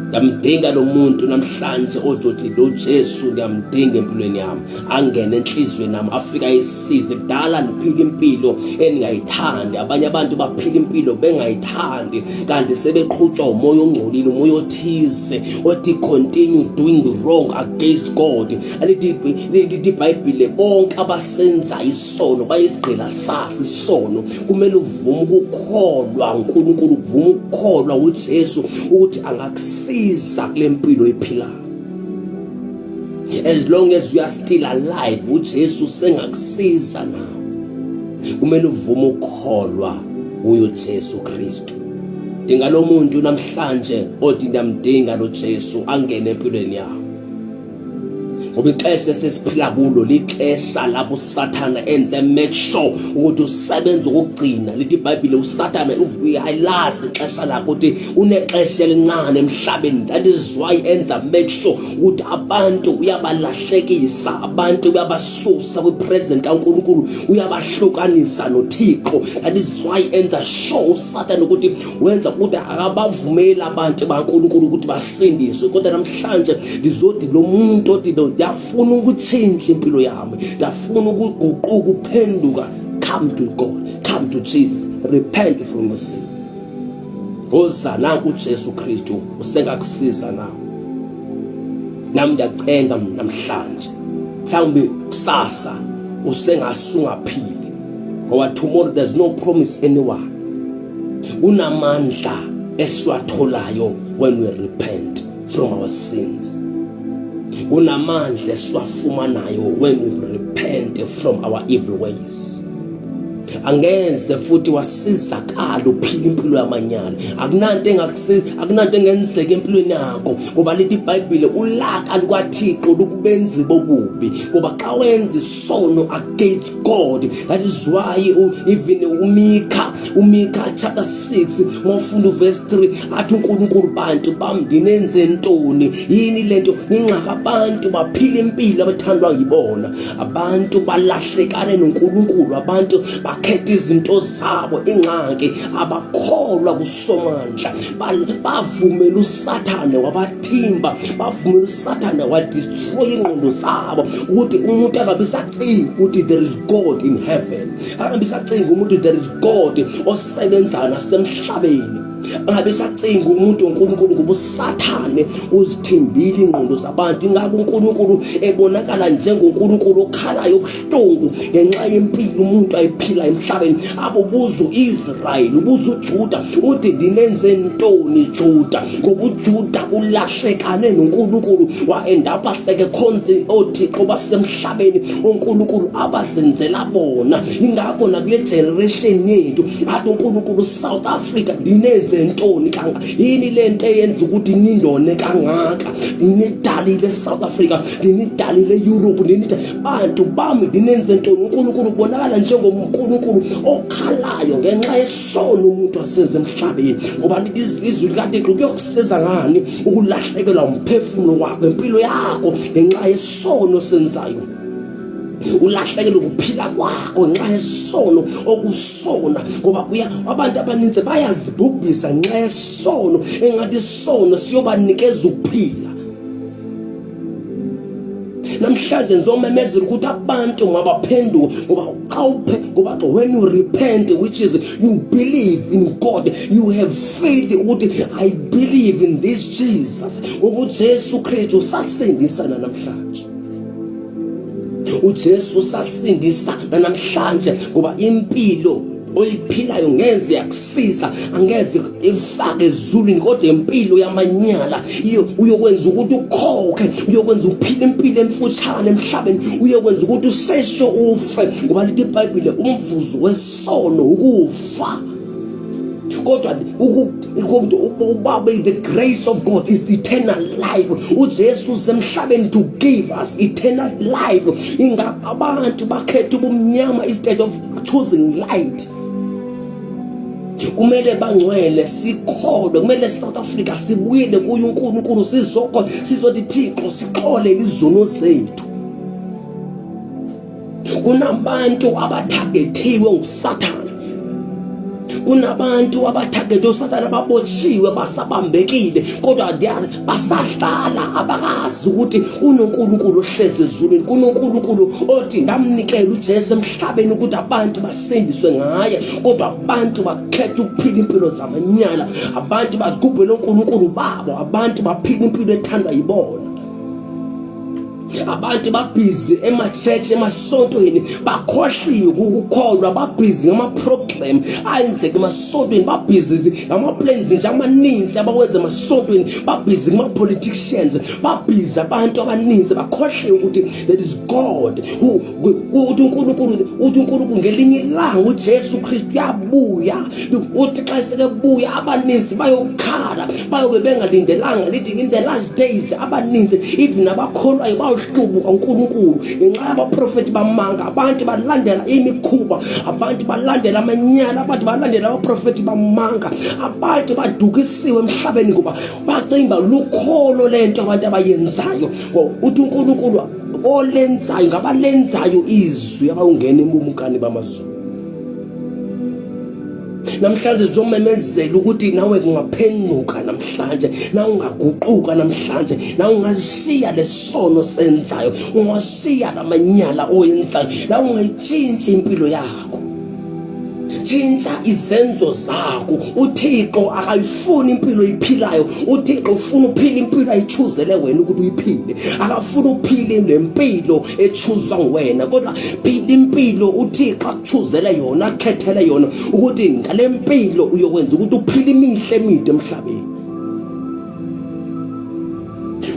Ngiyamdinga lo muntu namhlanje ojothi lo Jesu ngiyamdinga empilweni yami, angene enhliziyweni yami, afika isize. Kudala niphila impilo eningayithandi, abanye abantu baphila impilo bengayithandi, kanti sebeqhutshwa umoya ongcolile, umoya othize othi continue doing the wrong against God. Alithi iBhayibheli, bonke abasenza isono bayisigqila sasi isono. Kumele uvume ukukholwa uNkulunkulu, uvume ukukholwa uJesu ukuthi angakusiza kule mpilo ephilayo. As long as you are still alive, uJesu sengakusiza nawe. Kumele uvume ukukholwa kuyo Jesu Kristu. Dinga lo muntu namhlanje othi ngiyamdinga lo Jesu, angene empilweni yakho. Ngoba ixesha sesiphila kulo lixesha lapho uSathana enze make sure ukuthi usebenza ukugcina. Lithi iBhayibheli uSathana uyayilazi ixesha lakho ukuthi unexesha elincane emhlabeni. That is why enza make sure ukuthi abantu uyabalahlekisa, abantu uyabasusa kwipresence kaNkulunkulu, uyabahlukanisa noThixo. That is why enza sure uSathana ukuthi wenza ukuthi akabavumeli abantu baNkulunkulu ukuthi basindiswe. Kodwa namhlanje ndizothi lo muntu othi ndiyafuna ukutshintsha impilo yami, ndiyafuna ukuguquka, uphenduka, come to God, come to Jesus, repent from your sin. Oza nanku uJesu Kristu usengakusiza nawe. Nami ndiyacenga namhlanje, mhlawumbe kusasa usengasungaphili, ngoba tomorrow there's no promise anyone. Unamandla esiwatholayo when we repent from our sins. Unamandla esiwafumanayo when we repent from our evil ways. Angeze futhi wasizakala uphila impilo yamanyala. Akunanto engakusiza, akunanto engenzeka empilweni yakho, ngoba lithi iBhayibheli ulaka lukaThixo lukubenzi bobubi, ngoba xa wenza isono against God. That is why even uMika chapter 6 mawufunda verse 3 athi uNkulunkulu, bantu bami ndinenze ntoni? Yini lento nginxaka abantu baphila impilo abathandwa yibona, abantu balahlekane noNkulunkulu, abantu bakhetha izinto zabo ingxaki, abakholwa kuSomandla, bavumela uSathane wabathimba, bavumela uSathane wadestroy ingqondo zabo, ukuthi umuntu angabisacinga ukuthi there is God in heaven, angabisacinga umuntu there is God osebenza nasemhlabeni. Ngabe sacinga umuntu uNkulunkulu kuba usathane uzithimbile ingqondo zabantu. Ingakho uNkulunkulu ebonakala njengoNkulunkulu okhalayo obuhlungu ngenxa yempilo umuntu ayiphila emhlabeni. Abubuza Israyeli, ubuza uJuda uthi ndinenze ntoni Juda, ngoba uJuda ulahlekane noNkulunkulu waendapha seke khonze oThixo basemhlabeni uNkulunkulu abazenzela bona. Ingakho nakule generation yethu athi uNkulunkulu South Africa ndinenze ntoni kanga yini lento eyenza ukuthi nindone kangaka. Ninidalile South Africa, ninidalile Europe, bantu bami ndinenze ntoni. uNkulunkulu ubonakala njengoNkulunkulu okhalayo ngenxa yesono umuntu asenze emhlabeni. Ngoba izwi likaThixo kuyokusiza ngani ukulahlekelwa umphefumulo wakho, impilo yakho ngenxa yesono senzayo. Ulahlekelwe ukuphila kwakho ngenxa yesono okusona. Ngoba abantu abaninzi bayazibhubhisa ngenxa yesono, engathi isono siyobanikeza ukuphila. Namhlanje ngizomemezela ukuthi abantu mabaphenduke, ngoba when you repent, which is you believe in God, you have faith ukuthi I believe in this Jesus, ukuthi Jesu Kristu usasindisa namhlanje. uJesu sasindisa namhlanje, ngoba impilo oyiphilayo ngeze yakusiza, angeze ifake ezulwini, kodwa impilo yamanyala iyo uyokwenza ukuthi ukhokhe, uyokwenza uphile impilo emfutshane emhlabeni, uyokwenza ukuthi usesho ufe. Ngoba lithi iBhayibheli umvuzo wesono ukufa. Kodwa the grace of God is eternal life. uJesu usemhlabeni to give us eternal life. Abantu bakhetha ubumnyama instead of choosing light. Kumele bangcwele sikholwe, kumele South Africa sibuyele kuye uNkulunkulu, sizothi Thixo sixole izono zethu. Kunabantu abathagetiwe nguSathane, kunabantu abathagetiwe uSathane, ababotshiwe basabambekile, kodwa basadlala abakazi ukuthi kunoNkulunkulu ohlezi ezulwini, kunoNkulunkulu othi ndamnikela uJesu emhlabeni ukuthi abantu basindiswe ngaye. Kodwa abantu bakhetha ukuphila impilo zamanyala, abantu bazigubhela uNkulunkulu babo, abantu baphila impilo ethandwa yibona. Abantu babhizi ema-church emasontweni, bakhohliwe ukukholwa, babhizi ngama-program ayenzeka emasontweni, babhizi ngama-plans nje amaninzi abawenza emasontweni, babhizi ngama-politicians, babhizi abantu abaninzi bakhohliwe ukuthi there is God, uthi uNkulunkulu ngelinye ilanga uJesu Kristu yabuya, uthi xa sekebuya abaninzi bayokhala, bayobe bengalindelanga. Lithi in the last days abaninzi even abakholwayo hlubuka uNkulunkulu ngenxa yabaprofeti bamanga. Abantu balandela imikhuba, abantu balandela amanyala, abantu balandela abaprofeti bamanga, abantu badukisiwe emhlabeni ngoba bacimba lukholo lento abantu abayenzayo. Uthi uNkulunkulu olenzayo ngabalenzayo izwi abawungena embumukani bamazulu. Namhlanje ngizomemezela ukuthi nawe kungaphenuka namhlanje, nawe ungaguquka namhlanje, nawe ungashiya lesono senzayo, ungashiya lamanyala oyenzayo, nawe ungayitshintsha impilo yakho. Tshintsha izenzo zakho. uThixo akayifuni impilo iphilayo, uThixo ufuna uphila impilo ayichuzele wena ukuthi uyiphile. Akafuna uphile lempilo echuzwa nguwena, kodwa phila impilo uThixo akuchuzele yona, akhethele yona ukuthi ngale mpilo uyokwenza ukuthi uphile imihle emide emhlabeni.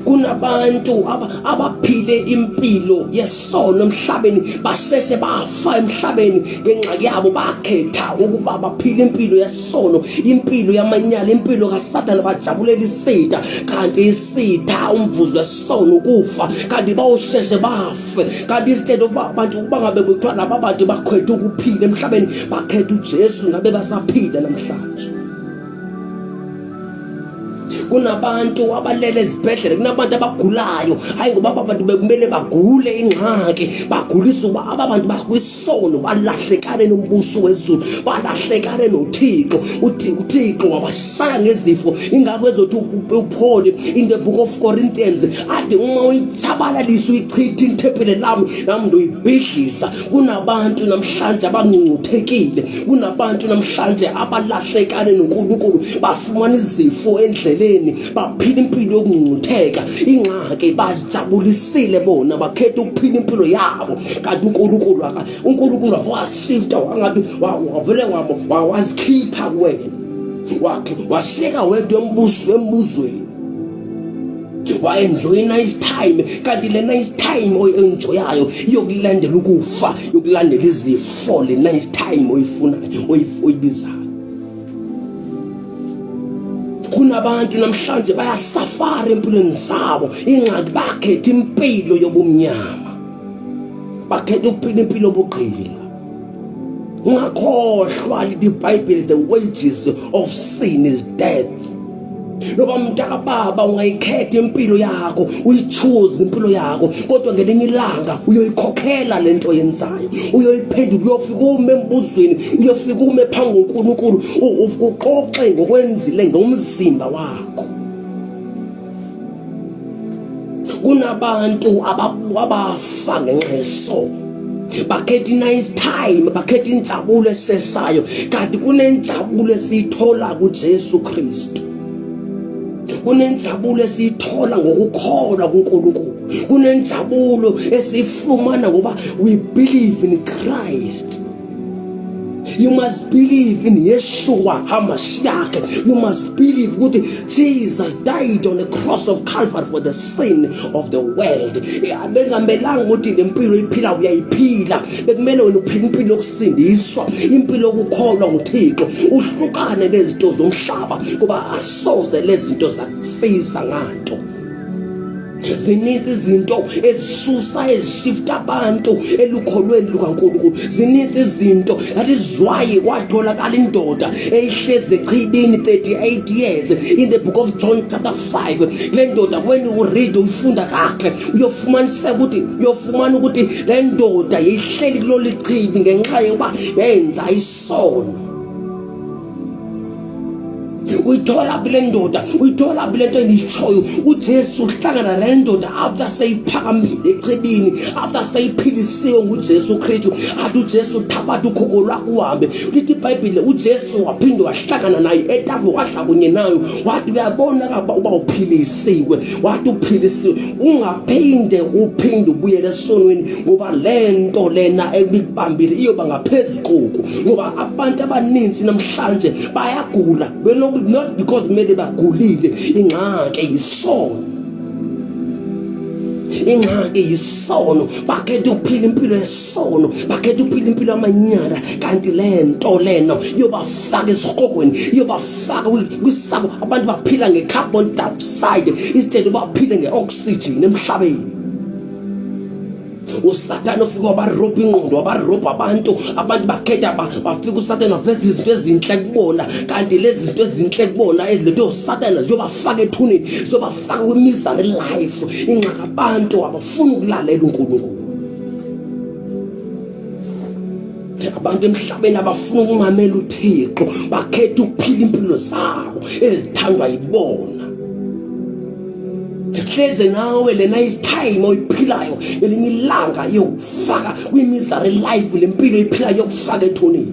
Kunabantu abaphile impilo yesono emhlabeni, basheshe bafa emhlabeni ngenxa yabo, bakhetha ukuba baphile impilo yesono, impilo yamanyala, impilo kaSathane, bajabulela isitha, kanti isitha umvuzo wesono ukufa, kanti bawusheshe bafe. Kanti instead of abantu bangabe kuthiwa laba abantu bakhetha ukuphila emhlabeni, bakhetha uJesu ngabe basaphila namhlanje. kunabantu abalele ezibhedlela, kunabantu abagulayo, hayi ngoba abantu bekumele bagule ingxaki, bagulisa uba abantu bakwisono, balahlekane nombuso wezulu, balahlekane noThixo. uThixo wabashaya ngezifo, ingakho ezothi uPaul in the book of Corinthians ade uma uyitshabalalisa uyichitha intempele lami ndoyibhidlisa. Kunabantu namhlanje abangcungcuthekile, kunabantu namhlanje abalahlekane noNkulunkulu, bafumana izifo endleleni, baphila impilo yokungcungcutheka. Ingxaki bazijabulisile bona, bakhetha ukuphila impilo yabo, kanti uNkulunkulu wasifta wangathi wavele wazikhipha kuwena, washiyeka wedwa embuzweni, wa-enjoy nice time, kanti le nice time oyi-enjoyayo iyokulandela ukufa, yokulandela izifo. Le nice time oyifunayo oyibizayo. Kunabantu namhlanje bayasafara empilweni zabo, ingxaki bakhetha impilo yobumnyama, bakhetha ukuphila impilo yobugqila. Ungakhohlwa lithi iBhayibheli, the wages of sin is death. Noba mntaka baba ungayikhetha impilo yakho, uyichoose impilo yakho, kodwa ngelinye ilanga uyoyikhokhela lento yenzayo, uyoyiphendula, uyofika ume embuzweni, uyofika ume phambi koNkulunkulu, uxoxe ngokwenzile ngomzimba wakho. Kunabantu abafa ngenxa yesono, bakhetha nice time, bakhetha injabulo esesayo, kanti kunenjabulo esiyithola kuJesu Kristu. Kunenjabulo esiyithola ngokukholwa kuNkulunkulu, kunenjabulo esifumana ngoba we believe in Christ. You must believe in Yeshua HaMashiach. You must believe that Jesus died on the cross of Calvary for the sin of the world. Bengamelanga ukuthi lempilo iphila uyayiphila, bekumele wena uphila impilo yokusindiswa, impilo yokukholwa nguThixo, uhlukane nezinto zomhlaba ngoba asoze lezi zinto zakusiza nganto. Zininzi izinto ezisusa ezishifta abantu elukholweni lukaNkulunkulu. Zininzi izinto, that is why kwatholakala indoda eyihleze echibini 38 years in the book of John chapter 5. Le ndoda when you read uyifunda kahle uyofumana ukuthi le ndoda yayihleli kulolu chibi ngenxa yokuba yenza isono. Uyithola bile ndoda, uyithola bile nto engishoyo, uJesu uhlangana nale ndoda after seyiphakamile echibini, after seyiphilisiwe nguJesu Kristu. Athi uJesu thabatha ukhoko lwakhe uhambe. Lithi iBhayibheli uJesu waphinde wahlangana naye etafeni, wadla kunye nayo, wathi uyabona uba uphilisiwe, wathi uphilisiwe, ungaphinde ubuyele esonweni ngoba le nto lena ekubambile iyoba ngaphezulu koku. Ngoba abantu abaninzi namhlanje bayagula, not because mele bagulile, ingxaki yisono. Ingxaki yisono, bakhetha ukuphila impilo yesono, bakhetha ukuphila impilo yamanyala, kanti le nto lena yobafaka esiqogweni, yobafaka kwisabo. Abantu baphila nge-carbon dioxide instead baphile nge-oxygen emhlabeni. uSathane ufika wabarobha ingqondo, wabarobha abantu bakhetha bafika uSathane waveza izinto ezinhle kubona, kanti lezi zinto ezinhle kubona ezilethe uSathane ziyobafaka ethuneni, ziyobafaka kwimisery life. Ingxaki abantu abafuni ukulalela uNkulunkulu. Abantu emhlabeni abafuna ukumamela uThixo, bakhetha ukuphila impilo zabo ezithandwa yibona. Hleze nawe le nice time oyiphilayo ngelinye ilanga yokufaka kwimisery life, le mpilo iphilayo yokufaka ethuneni.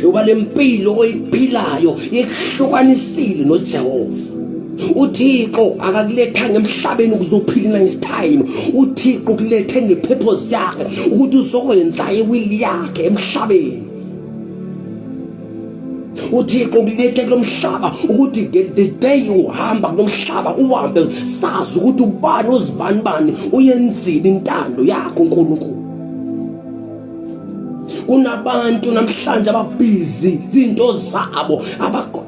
Ngoba le mpilo oyiphilayo yekuhlukanisile noJehova. uThixo akakulethanga emhlabeni ukuzophila nice time. uThixo kulethe ngepurpose yakhe ukuthi uzokwenza iwill yakhe emhlabeni. uThixo kulethe kulomhlaba ukuthi the day uhamba kulomhlaba uhambe sazi ukuthi ubani uzibani uyenzile intando yakho uNkulunkulu. Kunabantu namhlanje ababhizi izinto zabo,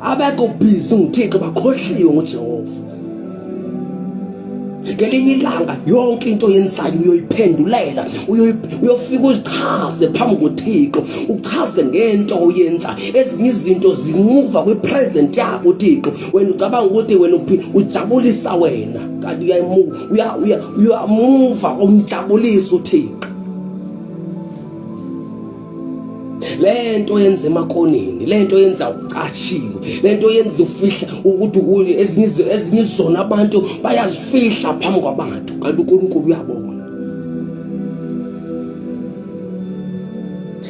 abekho busy nguThixo, bakhohliwe nguJehova. Ngelinye ilanga yonke into yenzayo uyoyiphendulela, uyofika uzichaze phambi koThixo, uchaze ngento oyenza. Ezinye izinto zimuva kwipresent yakho uThixo, wena ucabanga ukuthi wena ujabulisa wena, kanti uyamuva umjabulisa uThixo. Lento yenza emakoneni, lento yenza ucatshiwe, lento yenza ufihla ukuthi ezinye izona abantu bayazifihla phambi kwabantu, kanti uNkulunkulu uyabona.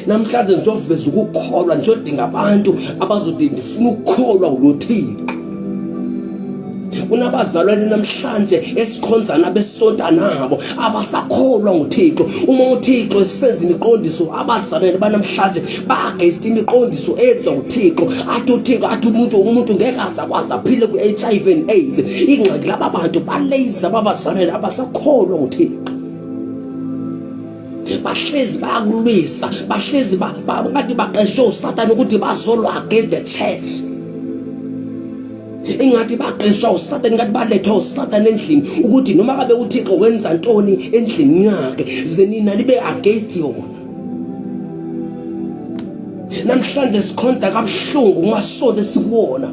Namhlanje ngizoveza ukukholwa, ngizodinga abantu abazothi ndifuna ukukholwa uloThixo. Kunabazalwane namhlanje esikhonzana besonta nabo abasakholwa ngoThixo. Uma uThixo esenza imiqondiso, abazalwane banamhlanje bagesta imiqondiso enzwa uThixo. Athi uThixo athi umuntu ngeke azakwazi aphile ku-HIV and AIDS. Ingxaki laba bantu baleza babazalwane abasakholwa ngoThixo. Bahlezi bayakulwisa, bahlezi ngathi baqeshwe uSathane ukuthi bazolwa against the church. Ingathi baqeshwa uSathane, ngathi balethwa uSathane endlini ukuthi noma kabe uThixo wenza ntoni endlini yakhe zenina libe against yona. Namhlanje sikhonza kabuhlungu kumasonto esikuwona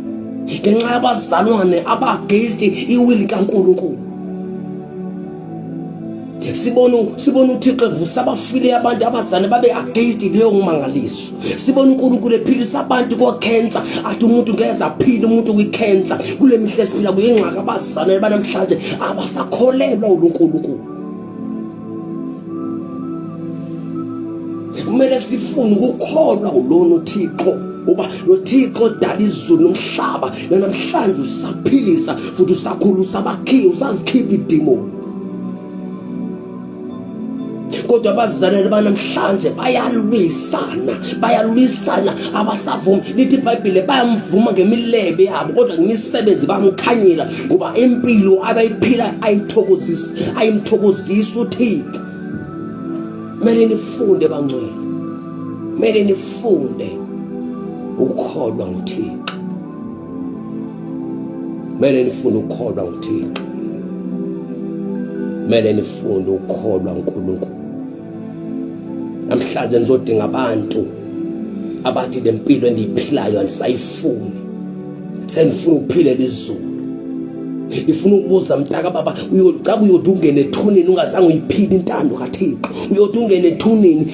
ngenxa yabazalwane aba-against iwili kaNkulunkulu. Sibona uThixo evusa abafile abantu abazane babe against leyo ngumangaliso. Sibona uNkulunkulu ephilisa abantu ko-cancer, athi umuntu ngeze aphile umuntu kwi-cancer. Kule mihla esiphila kuyo ingxaki abazane banamhlanje abasakholelwa uNkulunkulu. Kumele sifune ukukholwa ulona uThixo, uba loThixo odala izulu nomhlaba namhlanje usaphilisa futhi usakhulisa abakhiwe, usazikhipha idemoni. Kodwa abazalwane banamhlanje bayalwisana abasavuma. Lithi iBhayibheli bayamvuma ngemilebe yabo kodwa ngemisebenzi bamkhanyela, ngoba impilo abayiphila ayimthokozisa uThixo. Kumele nifunde bangcwele, kumele nifunde ukukholwa ngoThixo, kumele nifunde ukukholwa ngoThixo, kumele nifunde ukukholwa uNkulunkulu. Namhlanje ngizodinga abantu abathi lempilo endiyiphilayo anisayifuni, senifuna ukuphilela izulu. Ngifuna ukubuza mntaka baba, uyocaba uyodungena ethuneni ungazange uyiphile intando kaThixo. Uyodungena ethuneni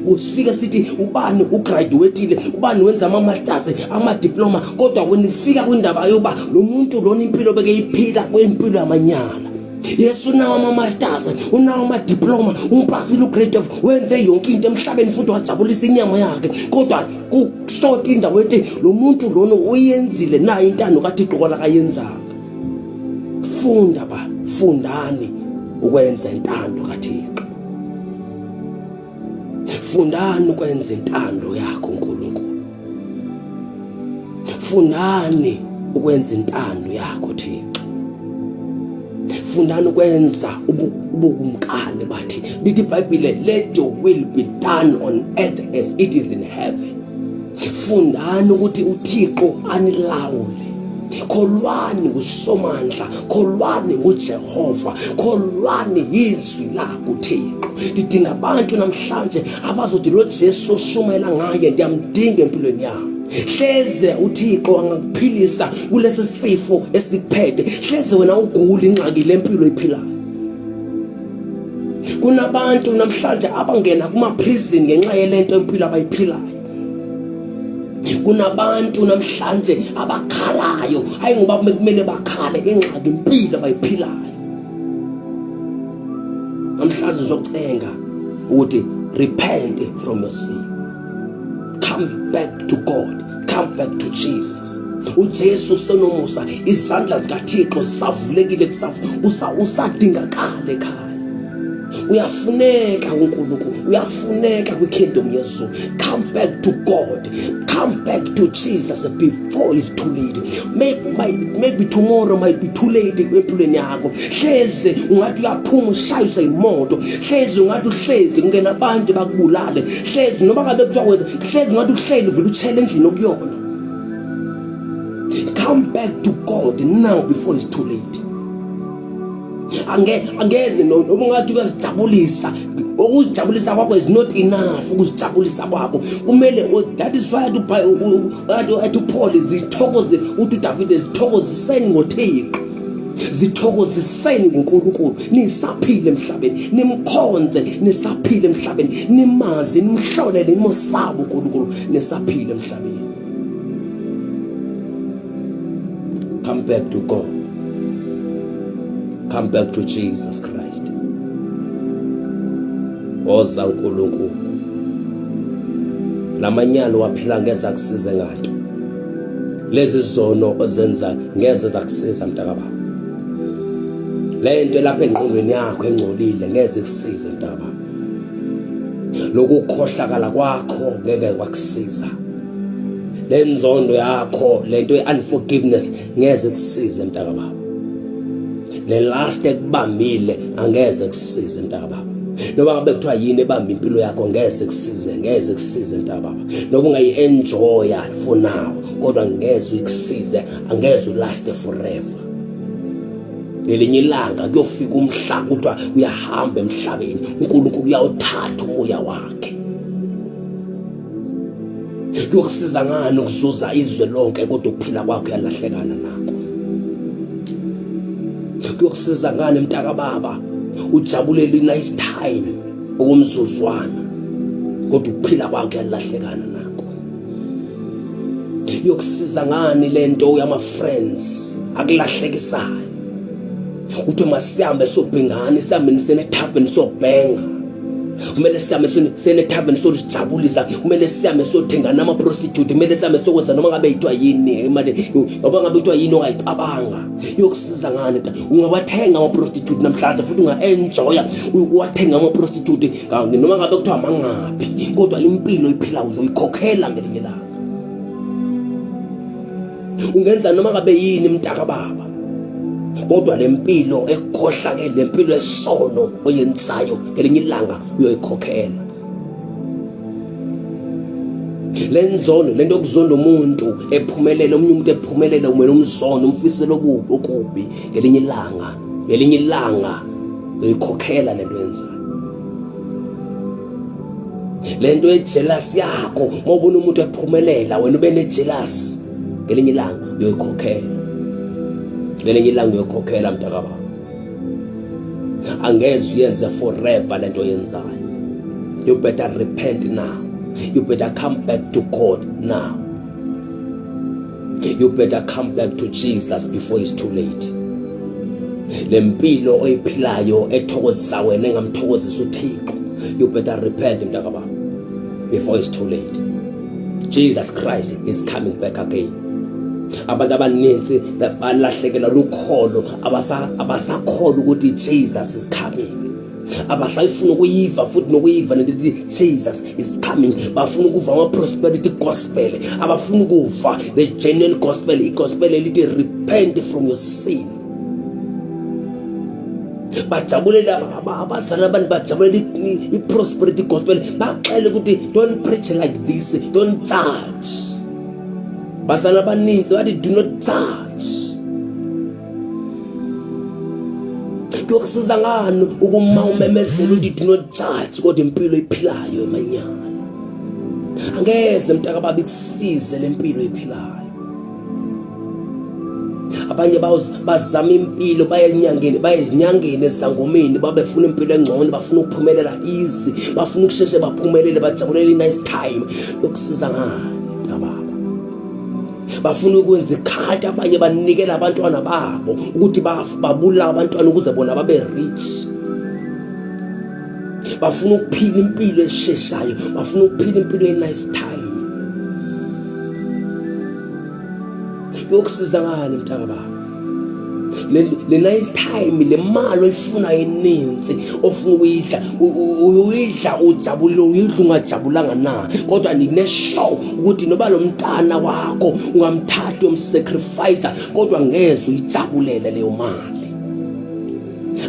usifika sithi ubani ugraduateile, ubani wenza ama-masters, ama-diploma, kodwa wenifika kwindaba yoba lo muntu lona impilo bekeyiphila kwempilo yamanyala. Yesu unawo ama-masters, unawo ama-diploma, umpasile ugrade of, wenze yonke into emhlabeni futhi wajabulisa inyama yakhe, kodwa kushort indawo ethi lo muntu lona uyenzile na intando kaThixo kola kayenzanga. Fundani ukwenza intando kaThixo. Fundani ukwenza intando yakho uNkulunkulu. Fundani ukwenza intando yakho Thixo. Fundani ukwenza ubukumkani bathi. Lithi iBhayibheli, let your will be done on earth as it is in heaven. Fundani ukuthi uThixo anilawule. Kholwani nguSomandla, kholwani nguJehova, kholwani izwi lakho Thixo. Lidinga abantu namhlanje abazothi lo Jesu oshumayela ngaye ndiyamdinga empilweni yami. Hleze uThixo angakuphilisa kulesi sifo esikuphethe. Hleze wena ugula ingxaki lempilo iphilayo. Kunabantu namhlanje abangena kuma-prison ngenxa yelento empilo abayiphilayo. Kunabantu namhlanje abakhalayo, hayi ngoba kumele bakhale ingxaki impilo abayiphilayo. Namhlanje ngizocenga ukuthi repent from your sin. Come back to God. Come back to Jesus. uJesu sonomusa, izandla zikaThixo zisavulekile usadingakala ekhaya. Uyafuneka uNkulunkulu, uyafuneka kwikingdom yeZulu. Come back to God. Come back to Jesus before it's too late. Maybe tomorrow might be too late empilweni yakho. Hleze ungathi uyaphuma ushayiswa imoto. Hleze ungathi uhlezi kungena abantu bakubulale. Hleze noma ngabe kuthiwa wenza, hleze ungathi uhleli vele utshele endlini okuyona. Come back to God now before it's too late. Angeze noma ungathi uyazijabulisa, ukuzijabulisa kwakho is not enough. Ukuzijabulisa kwakho kumele, that is why to Paul zithokoze, uthi David zithokoziseni ngoThixo, zithokoziseni ngoNkulunkulu nisaphile emhlabeni, nimkhonze nisaphile emhlabeni, nimazi nimhlolele nimosaba uNkulunkulu nisaphile emhlabeni. Come back to God. Come back to Jesus Christ. Oza uNkulunkulu. Lamanyalo waphila ngeza kusize ngato. Lezi zono ozenza ngeze zakusiza mntakababa. Lento lapha engqondweni yakho engcolile ngeze kusize mntakababa. Lokukhohlakala kwakho ngeke kwakusiza. Lenzondo yakho, lento unforgiveness ngeze kusize mntakababa. Le last ekubambile angeze kusize mntakababa. Noma ngabe kuthiwa yini ebamba impilo yakho ngeze kusize mntakababa. Noma ungayi-enjoya for now kodwa ngeze ukusize, angeze ulast forever. Ngelinye ilanga kuyofika umhlaba kuthiwa uyahamba emhlabeni, uNkulunkulu uyawuthatha umoya wakhe. Kuyokusiza ngani ukuzuza izwe lonke kodwa ukuphila kwakho yalahlekana nakho? Kuyokusiza ngani mntakababa ujabulela nice time okumzuzwana kodwa ukuphila kwakho yalahlekana nakho? Kuyokusiza ngani lento yama friends akulahlekisayo? Uthi masihambe sobhengana, sihambe sene tavern sobhenga. Kumele sihambe sene tavern sojabulisa, kumele sihambe sothenga nama prostitute, kumele sihambe sokwenza noma ngabe yitwa yini imali, ngoba ngabe yitwa yini ongayicabanga. Yokusiza ngani ta? Ungawathenga ama prostitute namhlanje futhi ungaenjoya uwathenga ama prostitute noma ngabe kuthiwa mangaphi, kodwa impilo iphila uzoyikhokhela ngelinye ilanga. Ungenza noma ngabe yini mntakababa, kodwa lempilo ekhohlakele, lempilo esono oyenzayo ngelinye ilanga uyoyikhokhela. Lenzono, lento okuzonda umuntu ephumelela, omunye umuntu ephumelela umena umzono umfisela okubi, ngelinye ilanga uyoyikhokhela lento yenzayo. Lento ejealous yakho, mawubona umuntu ephumelela wena ube nejealous, ngelinye ilanga uyoyikhokhela. Ngelinye ilanga uyokhokhela mntakababa. Angeze uyenze forever lento yenzayo. You better repent now. You better come back to God now. You better come back to Jesus before it's too late. Lempilo oyiphilayo ethokozisa wena engamthokozisa uThixo. You better repent mntakababa before it's too late. Jesus Christ is coming back again. Abantu abaninzi balahlekela lukholo, abasakholwa ukuthi Jesus is coming. Abasayifuna ukuyiva futhi nokuyiva nelithi Jesus is coming. Bafuna ukuva ama prosperity gospel, abafuna ukuva the genuine gospel, igospel elithi repent from your sin. Bajabulela abazana abantu bajabulela i-prosperity gospel, baxele ukuthi don't preach like this, don't judge. Basana baninzi bathi do not judge. Kuyokusiza ngani ukuma umemezela ukuthi do not judge kodwa impilo iphilayo emanyala? Angeze mntakababa ikusize lempilo iphilayo. Abanye bazama impilo bayenyangeni esangomeni, babefuna impilo engcono, bafuna ukuphumelela easy, bafuna ukusheshe baphumelele, bajabulele nice time. Yokusiza ngani mntakababa? Bafuna ukwenza ikhati, abanye banikela abantwana babo ukuthi babulala abantwana ukuze bona babe rich. Bafuna ukuphila impilo esheshayo, bafuna ukuphila impilo e-nice time. Yokusiza ngani mntakababa? Le nice time, le mali oyifuna eninzi ofuna uyidla ujabulile, uyidla ungajabulanga na, kodwa nineshow ukuthi noba lo mntana wakho ungamthatha umsacrifice kodwa ngeze uyijabulele leyo mali.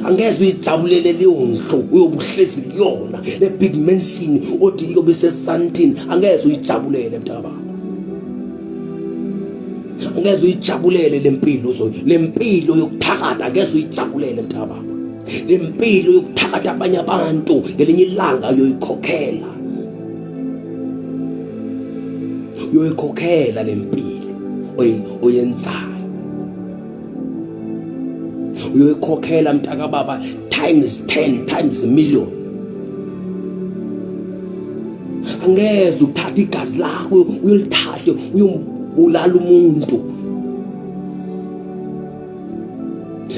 Angeze uyijabulele leyo ndlu uyobuhlezi kuyona, le big mansion othi yobe sesantini, angeze uyijabulele mntakababa. Angeze uyijabulele lempilo lempilo yokuthakatha, angeze uyijabulele mntakababa. Lempilo yokuthakatha abanye abantu ngelinye ilanga uyoyikhokhela. Uyoyikhokhela lempilo oyenzayo. Uyoyikhokhela mntakababa times 10 times a million. Angeze uthathe igazi lakho uyolithathe uyombulala umuntu.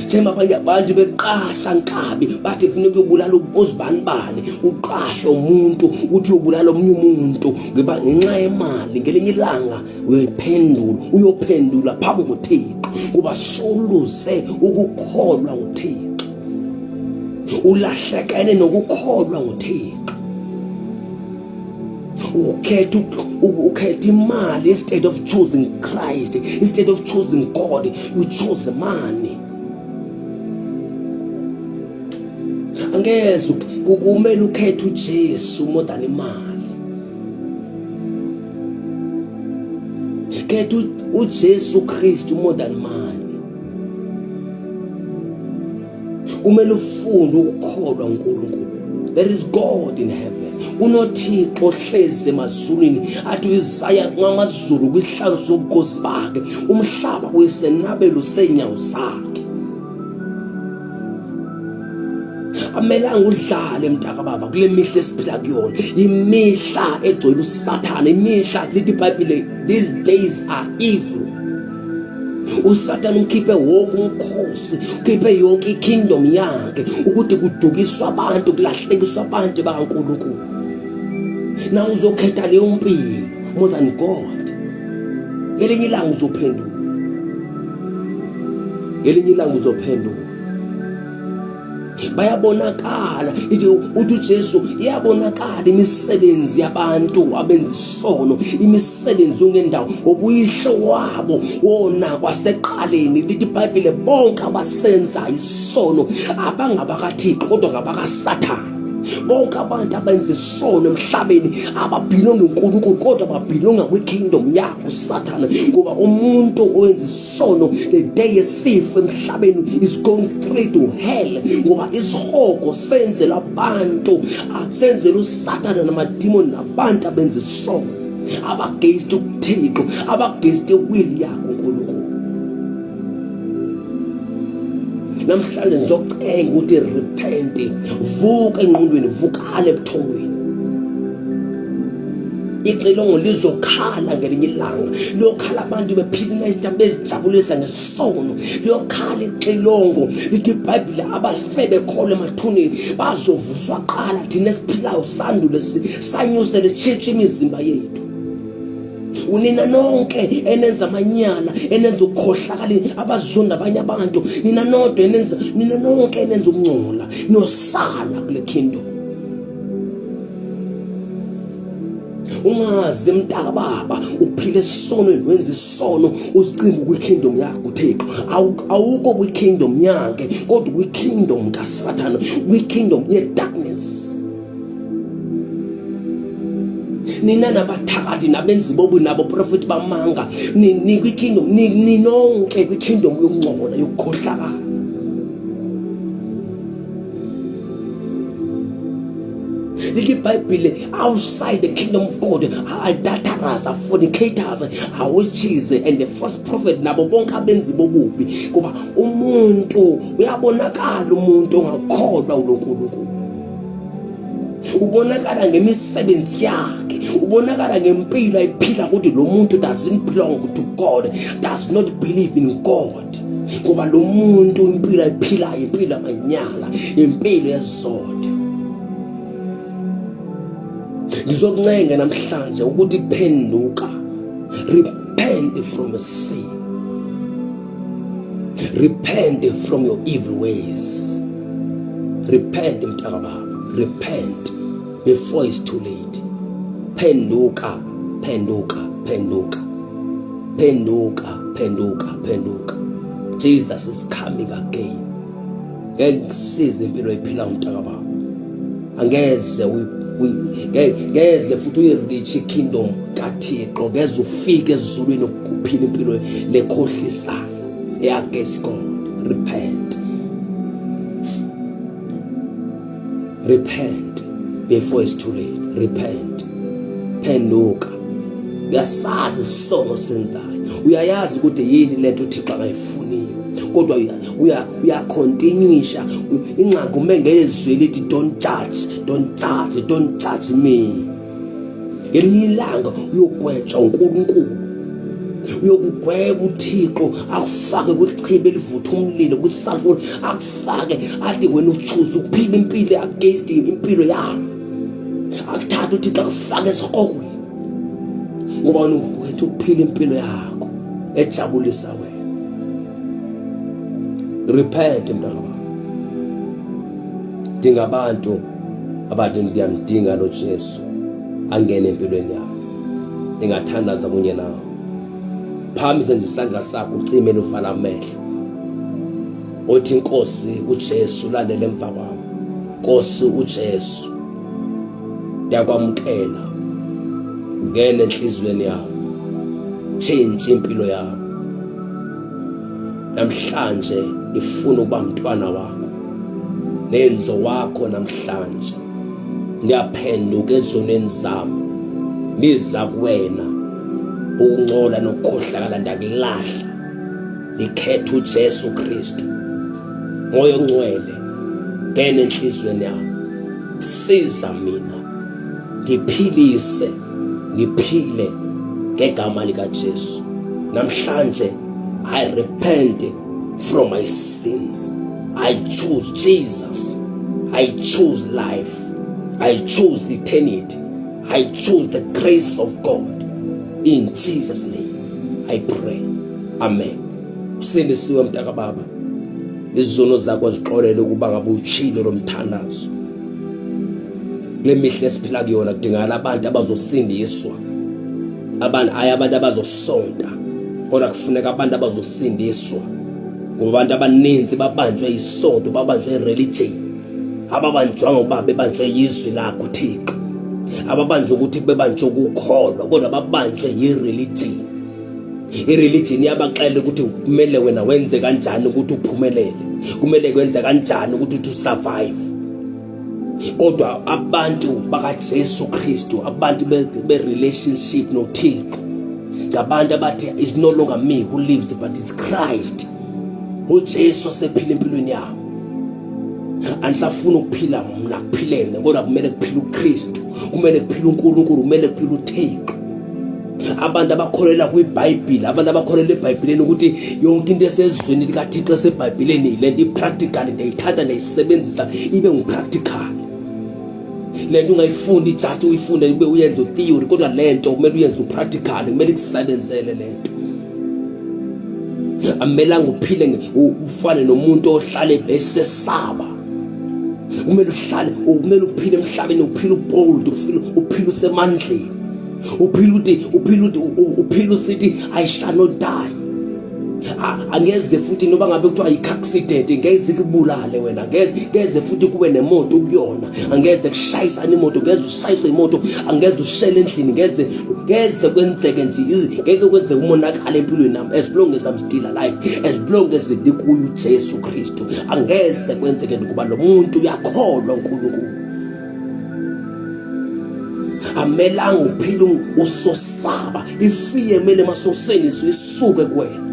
Njengoba abanye abantu beqasha nkabi bathi kufuneka uyobulala uzibanibani, uqashe umuntu uthi uyobulala omunye umuntu ngenxa yemali. Ngelinye ilanga uyophendula phambi koThixo, kuba soluze ukukholwa ngoThixo, ulahlekene nokukholwa ngoThixo. Ukhetha imali instead of choosing Christ, instead of choosing God, you chose money. Angeze kumele ukhethe uJesu more than imali. Khetha uJesu Kristu more than money. Kumele ufunde ukukholwa uNkulunkulu. There is God in heaven. UnoThixo ohlezi emazulwini, athi uIsaya ngamazulu kwihlalo sobukhosi bakhe, umhlaba kuyisenabelo senyawo zakhe. Amelanga udlale mntakababa kule mihla esiphila kuyona, imihla egcwele uSathane, imihla lithi iBhayibheli, these days are evil. uSathane umkhiphe wonke umkhosi, ukhiphe yonke ikingdom yakhe ukuthi kudukiswa abantu, kulahlekiswa abantu bakaNkulunkulu. Na uzokhetha leyo mpilo more than God. Ngelinye ilanga uzophendula. Ngelinye ilanga uzophendula. Bayabonakala uthi uJesu, iyabonakala imisebenzi yabantu abenza isono, imisebenzi ongendawo obuyihlo wabo wona kwaseqaleni. Lithi iBhayibheli bonke abasenza isono abangabakaThixo kodwa ngabakaSathane. Bonke abantu abenza isono emhlabeni ababhilonga uNkulunkulu kodwa babhilonga kwikingdom yakhe uSathane. Ngoba umuntu owenza isono the day esifo emhlabeni is going straight to hell. Ngoba isihogo senzela abantu, senzela uSathane namadimoni nabantu abenza isono, abagainst uThixo, abagainst will yakhe uNkulunkulu. Namhlanje ngizocenga ukuthi repent, vuka engqondweni, vukale ebuthongweni. Ixilongo lizokhala ngelinye ilanga, lokhala abantu bephila izinto bezijabulisa ngesono, lokhala ixilongo. Lithi iBhayibheli abafe bekholwa emathuneni bazovuswa qala, thina esiphilayo sandule sanyuse lesitshintshe imizimba yethu. Unina nonke enenza amanyala, enenza ukukhohlakala, abazonda abanye abantu, nina nonke enenza ukungcola, nosala kule kingdom. Ungaze mntakababa uphile esonweni, wenza isono, uzicimba kwikingdom yakhe uThixo. Awukho kwikingdom yakhe kodwa kwikingdom kaSathane, kwikingdom ye-darkness. Nina nabathakathi nabenzi bobu nabo prophet bamanga, ni kwikingdom, ninonke kwikingdom yokungcola, yokukhohlakala. Lithi iBhayibheli outside the kingdom of God, adulterers, fornicators, witches and the false prophet nabo bonke abenzi bobubi. Ngoba umuntu uyabonakala, umuntu ongakholwa uNkulunkulu ubonakala ngemisebenzi yakhe, ubonakala ngempilo ayiphila ukuthi lo muntu doesn't belong to God, does not believe in God. Ngoba lo muntu impilo ayiphilayo impilo amanyala, impilo yezodo. Ngizokuncenga namhlanje ukuthi kuphenduka, repent from your sin, repent from your evil ways. Repent mntakababa, repent before it's too late. Penduka, penduka, penduka, penduka, penduka, penduka. Jesus is coming again. Ngeke size impilo ephila mntakababa. Angeze ngeze futhi uyiriche ikingdom kaThixo, ngeze ufike ezulwini ukuphila impilo lekhohlisayo against God. Repent before it's too late. Repent. Phenduka. Uyasazi isono senzayo, uyayazi ukuthi yini lento uThixo akayifuniyo, kodwa uyacontinuisha ingxaki umengezwe lithi don't judge me. Ngelinye ilanga uyogwetshwa uNkulunkulu, uyokugweba uThixo akufake kwichibi elivutha umlilo kwisulfur, akufake athi wena uchoose ukuphila impilo against impilo yakho, akuthatha uThixo akufake esiqokweni ngoba ukwethu ukuphila impilo yakho ejabulisa wena. Repent mntaka. Dinga abantu ndiyamdinga lo Jesu angene empilweni yakho. Ningathandaza kunye nawe. Phamisa nje isandla sakho ucime uvala amehlo. Othi Nkosi uJesu lalela emva kwami. Nkosi uJesu, ndiyakwamkela ngene enhlizweni yakho. Change impilo yakho. Namhlanje ngifuna ukuba umntwana wakho. Nenzo wakho namhlanje. Ngiyaphenduka ezoneni zami. Niza kuwena. Ukungcola nokukhohlakala ndakulahla. Ngikhetha uJesu Kristu. Moya ongcwele ngene enhlizweni yakho. Siza mina. Ngiphilise, ngiphile ngegama lika Jesu. Namhlanje I repent from my sins. I choose Jesus. I choose life. I choose eternity. I choose the grace of God. In Jesus' name I pray. Amen. Usindisiwe mntaka baba. Izono zakho zixolele ukuba ngabe uchilo lomthandazo. Kule mihla esiphila kuyona kudingakala abantu abazosindiswa. Abantu abazosonta. Kodwa kufuneka abantu abazosindiswa. Ngoba abantu abaninzi babanjwe isonto, babanjwe religion. Ababanjwa ngoba bebanjwe izwi lakho Thixo. Ababanjwe ukuthi bebanjwe ukukholwa, kodwa babanjwe ireligion. Ireligion yabaxela ukuthi kumele wena wenze kanjani ukuthi uphumelele. Kumele kwenze kanjani ukuthi usurvive. Kodwa abantu bakaJesu Kristu, abantu be-relationship noThixo, ngabantu abathi it's no longer me who lives but it's Christ. uJesu sephila empilweni yami. Anisafuna ukuphila mina kuphilene, kodwa kumele kuphile uKristu, kumele kuphile uNkulunkulu, kumele kuphile uThixo. Abantu abakholela kwiBhayibheli, abantu abakholela eBhayibhelini ukuthi yonke into esezweni likaThixo eseBhayibhelini lento ipractical, ndiyithatha ndiyisebenzisa ibe ngipractical. Lento ungayifundi just uyifunde ube uyenze theory, kodwa lento kumele uyenze upractical, kumele kusebenzele lento. Amelanga uphile ufane nomuntu ohlala ebesesaba. Kumele uphile emhlabeni, uphile bold, uphile usemandleni. Uphile usithi I shall not die. Angeze futhi noba ngabe kuthiwa i-accident ngeze kubulale wena, ngeze futhi kube nemoto kuyona, angeze kushayisana imoto, ngeze ushayiswe imoto, angeze ushele endlini, ngeze kwenzeke nje ngeke kwenzeke umonakala empilweni nami, as long as I'm still alive, as long as ngikuyo uJesu Kristu, angeze kwenzeke kuba lo muntu uyakholwa uNkulunkulu. Amelanga uphile usosaba, ifiye mele masoseni isuke kuwena.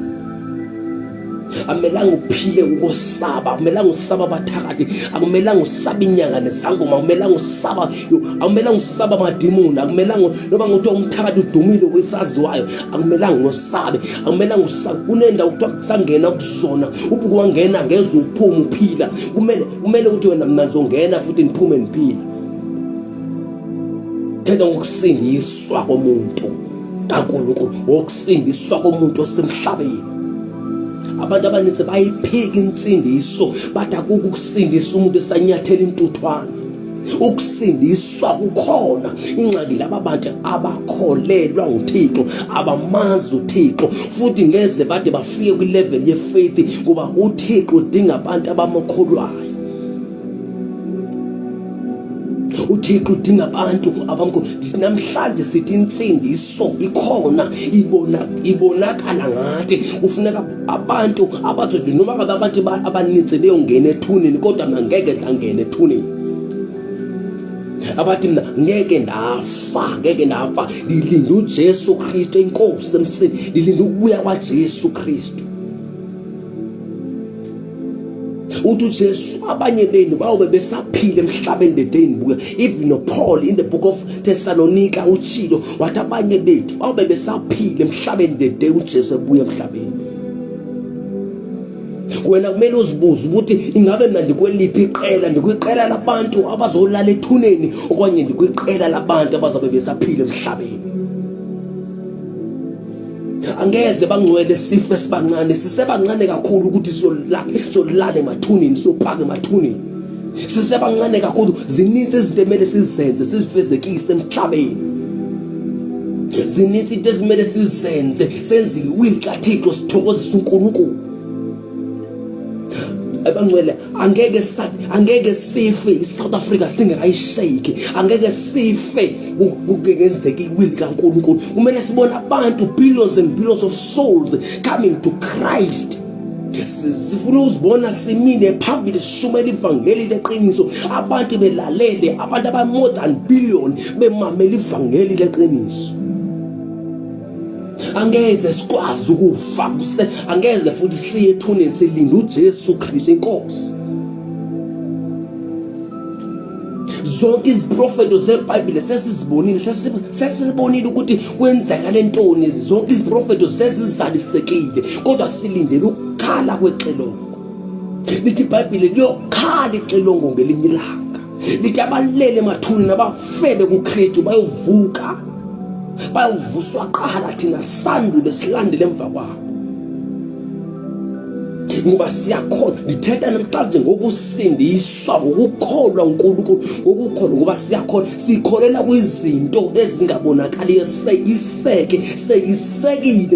Amelanga uphile ukosaba, amelanga usaba abathakathi, akumelanga usaba inyanga nezangoma, akumelanga usaba amadimoni, akumelanga noba nguthiwa umthakathi udumile kwesaziwayo, akumelanga nosabe, akumelanga usaba. Kunendawo kuthiwa kusangena kuzona, ubukwangena ngeze uphume uphila. Kumele ukuthi wena mina ngizongena futhi niphume niphila. Phela ngokusindiswa komuntu kaNkulunkulu, ngokusindiswa komuntu osemhlabeni. Abantu abaninzi bayiphika insindiso, bathi akuku kusindisa umuntu esanyathela intuthwane. Ukusindiswa kukhona. Ingxaki laba bantu abakholelwa uThixo, abamazi uThixo, futhi ngeze bade bafike kwi-level ye-faith kuba uThixo udinga abantu abamkholwayo. uThixo udinga abantu abamkhulu. Namhlanje sithi insindiso ikhona, ibonakala ngathi kufuneka abantu abazothi noma ngabe abantu abaninzi beyongena ethuneni kodwa mina ngeke ngangena ethuneni. Abathi mina ngeke ndafa, ngilinde uJesu Kristu inkosi emsini, ngilinde ukubuya kwaJesu Kristu. uJesu abanye benu bayobe besaphila emhlabeni the day nibuya. Even Paul in the book of Thessalonica uchilo wathi abanye bethu bayobe besaphila emhlabeni the day uJesu ebuya emhlabeni. Wena kumele uzibuze ukuthi ingabe mina ndikweliphi iqela, ndikwiqela labantu abazolala ethuneni okanye ndikwiqela labantu abazobe besaphila emhlabeni. Angeze bangcwele sife sibancane, sisebancane kakhulu ukuthi solala emathuneni, sophaka emathuneni. Sisebancane kakhulu, zininzi izinto emele sizenze sizifezekise emhlabeni. Zininzi izinto ezimele sizenze, senze will kaThixo, sithokozise uNkulunkulu. Abangcwele angeke sife iSouth Africa singekayishake, angeke sife kungenzeka iwill kaNkulunkulu. Kumele sibone abantu, billions and billions of souls coming to Christ. Sifuna uzibona simile phambili sishumela ivangeli leqiniso, abantu belalele, abantu aba more than billion bemamela ivangeli leqiniso. Angeze sikwazi ukufa, angeze futhi siye ethuneni silinde uJesu Kristu inkosi. Zonke iziprofeto zeBhayibheli sesizibonile ukuthi kwenzeka lentoni. Zonke iziprofeto sezizalisekile, kodwa silindele ukukhala kwexilongo. Lithi iBhayibheli liyokhala ixilongo ngelinye ilanga, lithi abalele emathuneni abafebe kuKristu bayovuswa qala thina sandule silandele emva kwabo. Ngoba siyakhona, ndithetha namhlanje ngokusindiswa, ngokukholwa uNkulunkulu, ngokukholwa ngoba sikholela kwizinto ezingabonakaliyo, seyisekile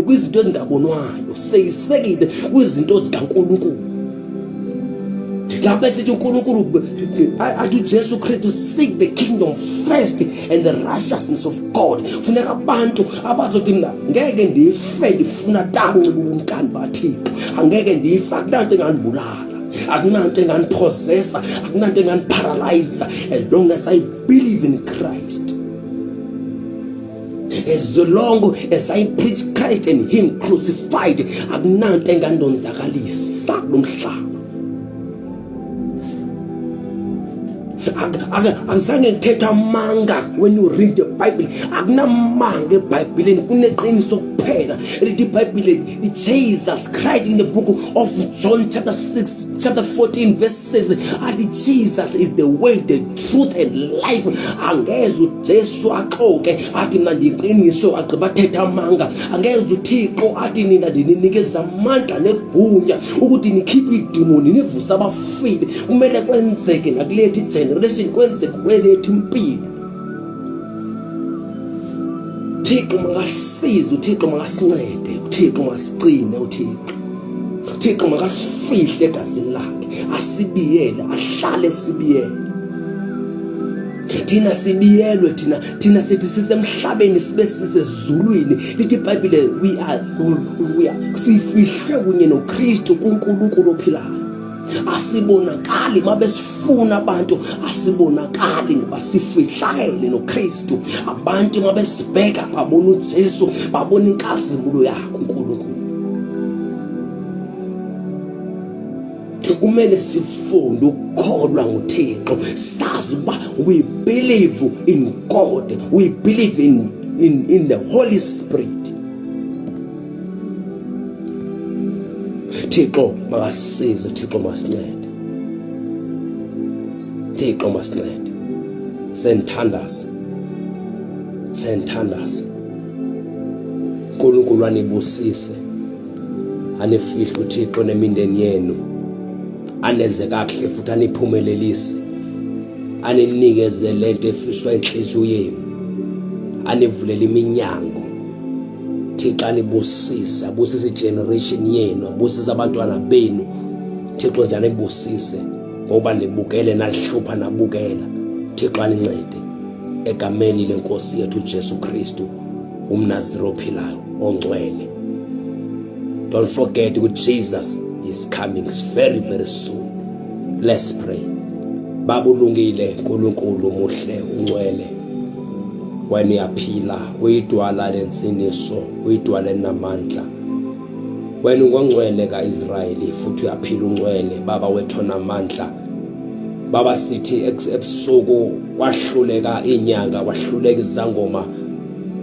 kwizinto ezingabonwayo, seyisekile kwizinto zikaNkulunkulu. Lapha sithi uNkulunkulu athi uJesu Kristu, seek the kingdom first and the righteousness of God. Funeka abantu abazothi mina ngeke ndife ndifuna tanci kubunkani baThixo, angeke ndife, akunanto engandibulala, akunanto engandipossessa, akunanto engandiparalyze, as long as I believe in Christ. As long as I preach Christ and Him crucified, akunanto engandonzakalisa kulomhlaba. Azange ngithetha amanga. When you read the Bible, akunamanga eBhayibhelini, kuneqiniso kuphela. Lithi iBhayibheli, Jesus cried in the book of John chapter 6 chapter 14 verse 6, athi Jesus is the way, the truth and life. Angeze uJesu axoke athi mina ndiqiniso agqiba thetha amanga. Angeze uThixo athi nina ndininikeza amandla negunya ukuthi nikhiphe idemoni, nivusa abafile. Kumele kwenzeke nakulethi generation, kwenzeke kwelethu impilo. Thixo makasize, uThixo makasincede, uThixo masigcine, uThixo makasifihle egazini lakhe, asibiyele, ahlale sibiyele. Thina sibiyelwe, thina sithi sisemhlabeni sibe sisezulwini. Lithi iBhayibheli we are sifihle kunye noKristu kuNkulunkulu ophilayo. Asibonakali mabe sifuna abantu, asibonakali ngoba sifihlakele noKristu. Abantu mabe sibheka babona uJesu, babona inkazimulo yakhe uNkulunkulu. Kumele sifunde ukukholwa ngoThixo, sazi uba we believe in God, we believe in the Holy Spirit. Thixo makasize, Thixo masincede, Thixo masincede. Senthandaza uNkulunkulu anibusise, anifihle uThixo nemindeni yenu, anenze kahle futhi aniphumelelise, aninikeze lento efishwa enhliziyo yenu, anivulele iminyango. Thixo anibusise, abusise generation yenu, abusise abantwana benu. Thixo njalo ebusise ngoba nibukele nahlupha nabukela. uThixo alincede egameni lenkosi yethu uJesu Kristu umNaziri ophilayo ongcwele. Don't forget that Jesus is coming very, very soon. Let's pray. Baba ulungile, uNkulunkulu muhle, ungcwele. Wena uyaphila, uyidwala lensiniso, uyidwala namandla. Wena ungongcwele kaIsrayeli futhi uyaphila ungcwele. Baba wethu onamandla. Baba sithi ebusuku kwahluleka inyanga, kwahluleka izangoma,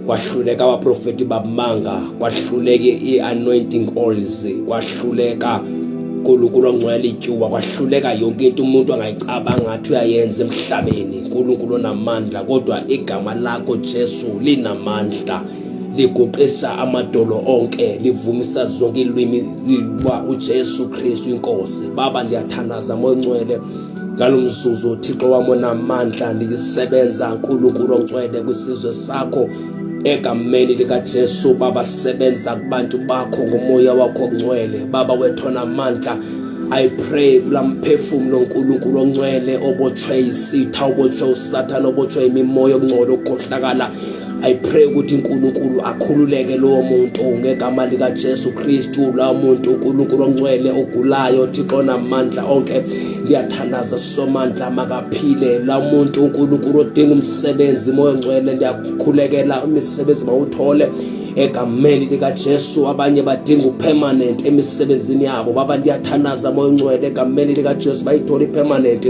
kwahluleka abaprofeti babamanga, kwahluleka i-anointing oils, kwahluleka uNkulunkulu ongcwele ityuwa, kwahluleka yonke into umuntu angayicabanga ngathi uyayenza emhlabeni. uNkulunkulu onamandla, kodwa igama lakho Jesu linamandla, liguqisa amadolo onke, livumisa zonke ilwimi liba uJesu Kristu inkosi. Baba ndiyathandaza moya ongcwele ngalomzuzu uThixo wami onamandla, ndisebenza uNkulunkulu ongcwele kwisizwe sakho egameni likaJesu. Baba sebenza kubantu bakho ngomoya wakho ongcwele. Baba wethu onamandla, I pray kulamphefumulo uNkulunkulu ongcwele obotshwe isitha, obotshwe uSathane, obotshwe imimoya ongcwele okhohlakala. I pray ukuthi uNkulunkulu akhululeke lowo muntu ngegama likaJesu Kristu. Lawo muntu uNkulunkulu ongcwele ogulayo Thixo onamandla onke, ndiyathandaza somandla makaphile. Lawo muntu uNkulunkulu odinga umsebenzi moya ongcwele, ndiyakhulekela imisebenzi mawuthole egameni likaJesu. Abanye badinga upermanent emisebenzini yabo. Baba ndiyathandaza moya ongcwele egameni likaJesu bayithole ipermanent.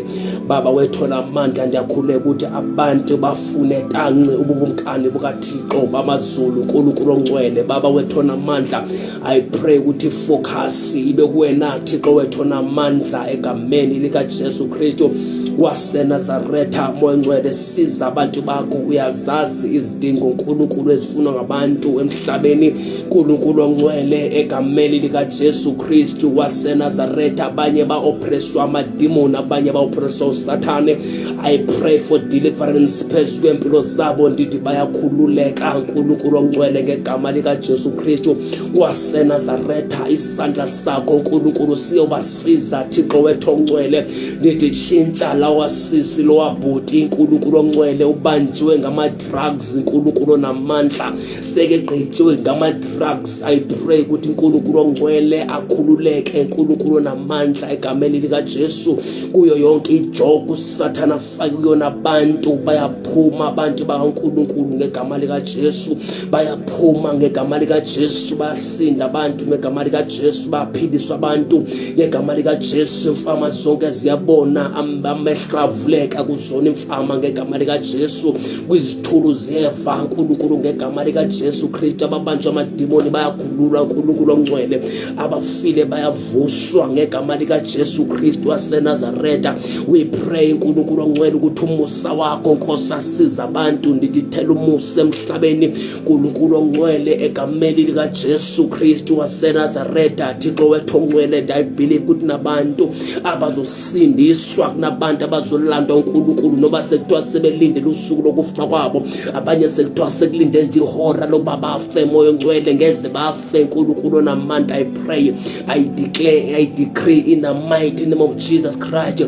Baba wethu onamandla, ndiyakhuleka ukuthi abantu bafune tanci ububumkani bukaThixo bamazulu uNkulunkulu ongcwele. Baba wethu onamandla, I pray ukuthi focus ibe kuwena Thixo wethu onamandla egameni likaJesu Kristu waseNazaretha. Moya ongcwele siza abantu bakho, uyazazi izidingo uNkulunkulu ezifunwa ngabantu emhlabeni. uNkulunkulu ongcwele egameni likaJesu Kristu waseNazaretha, abanye ba-oppresswa amadimoni, abanye ba-oppresswa uSathane. I pray for deliverance phezu kwempilo zabo, ndithi bayakhululeka uNkulunkulu ongcwele ngegama likaJesu Kristu waseNazaretha. Isandla sakho uNkulunkulu siyobasiza Thixo wethu ongcwele, ndithi tshintsha lawasisi lowabhuti uNkulunkulu ongcwele ubanjiwe ngama-drugs uNkulunkulu onamandla, sekegqithiwe ngama-drugs. I pray ukuthi uNkulunkulu ongcwele akhululeke uNkulunkulu onamandla egameni likaJesu kuyo yonke ijogo uSathane afake kuyona. Abantu bayaphuma, abantu bakaNkulunkulu ngegama likaJesu bayaphuma ngegama likaJesu, bayasinda abantu ngegama likaJesu, bayaphiliswa abantu ngegama likaJesu. Imfama zonke ziyabona, amehlo avuleka kuzona imfama ngegama likaJesu, kwizithulu ziyeva uNkulunkulu ngegama likaJesu Kristu. Ababanjwa amadimoni bayakhululwa uNkulunkulu ongcwele, abafile bayavuswa ngegama likaJesu Kristu waseNazaretha. We pray uNkulunkulu ongcwele ukuthi umusa wakho Nkosi asiza abantu, ndithela umusa emhlabeni uNkulunkulu ongcwele egameni likaJesu Kristu waseNazaretha. Thixo wethu ongcwele, I believe ukuthi nabantu abazosindiswa, kunabantu abazolanda uNkulunkulu noba sekuthiwa sebelindele usuku lokufa kwabo, abanye sekuthiwa sekulindele nje ihora loba bafe. Moya ongcwele ngeze bafe uNkulunkulu onamandla. I pray, I declare, I decree in the mighty name of Jesus Christ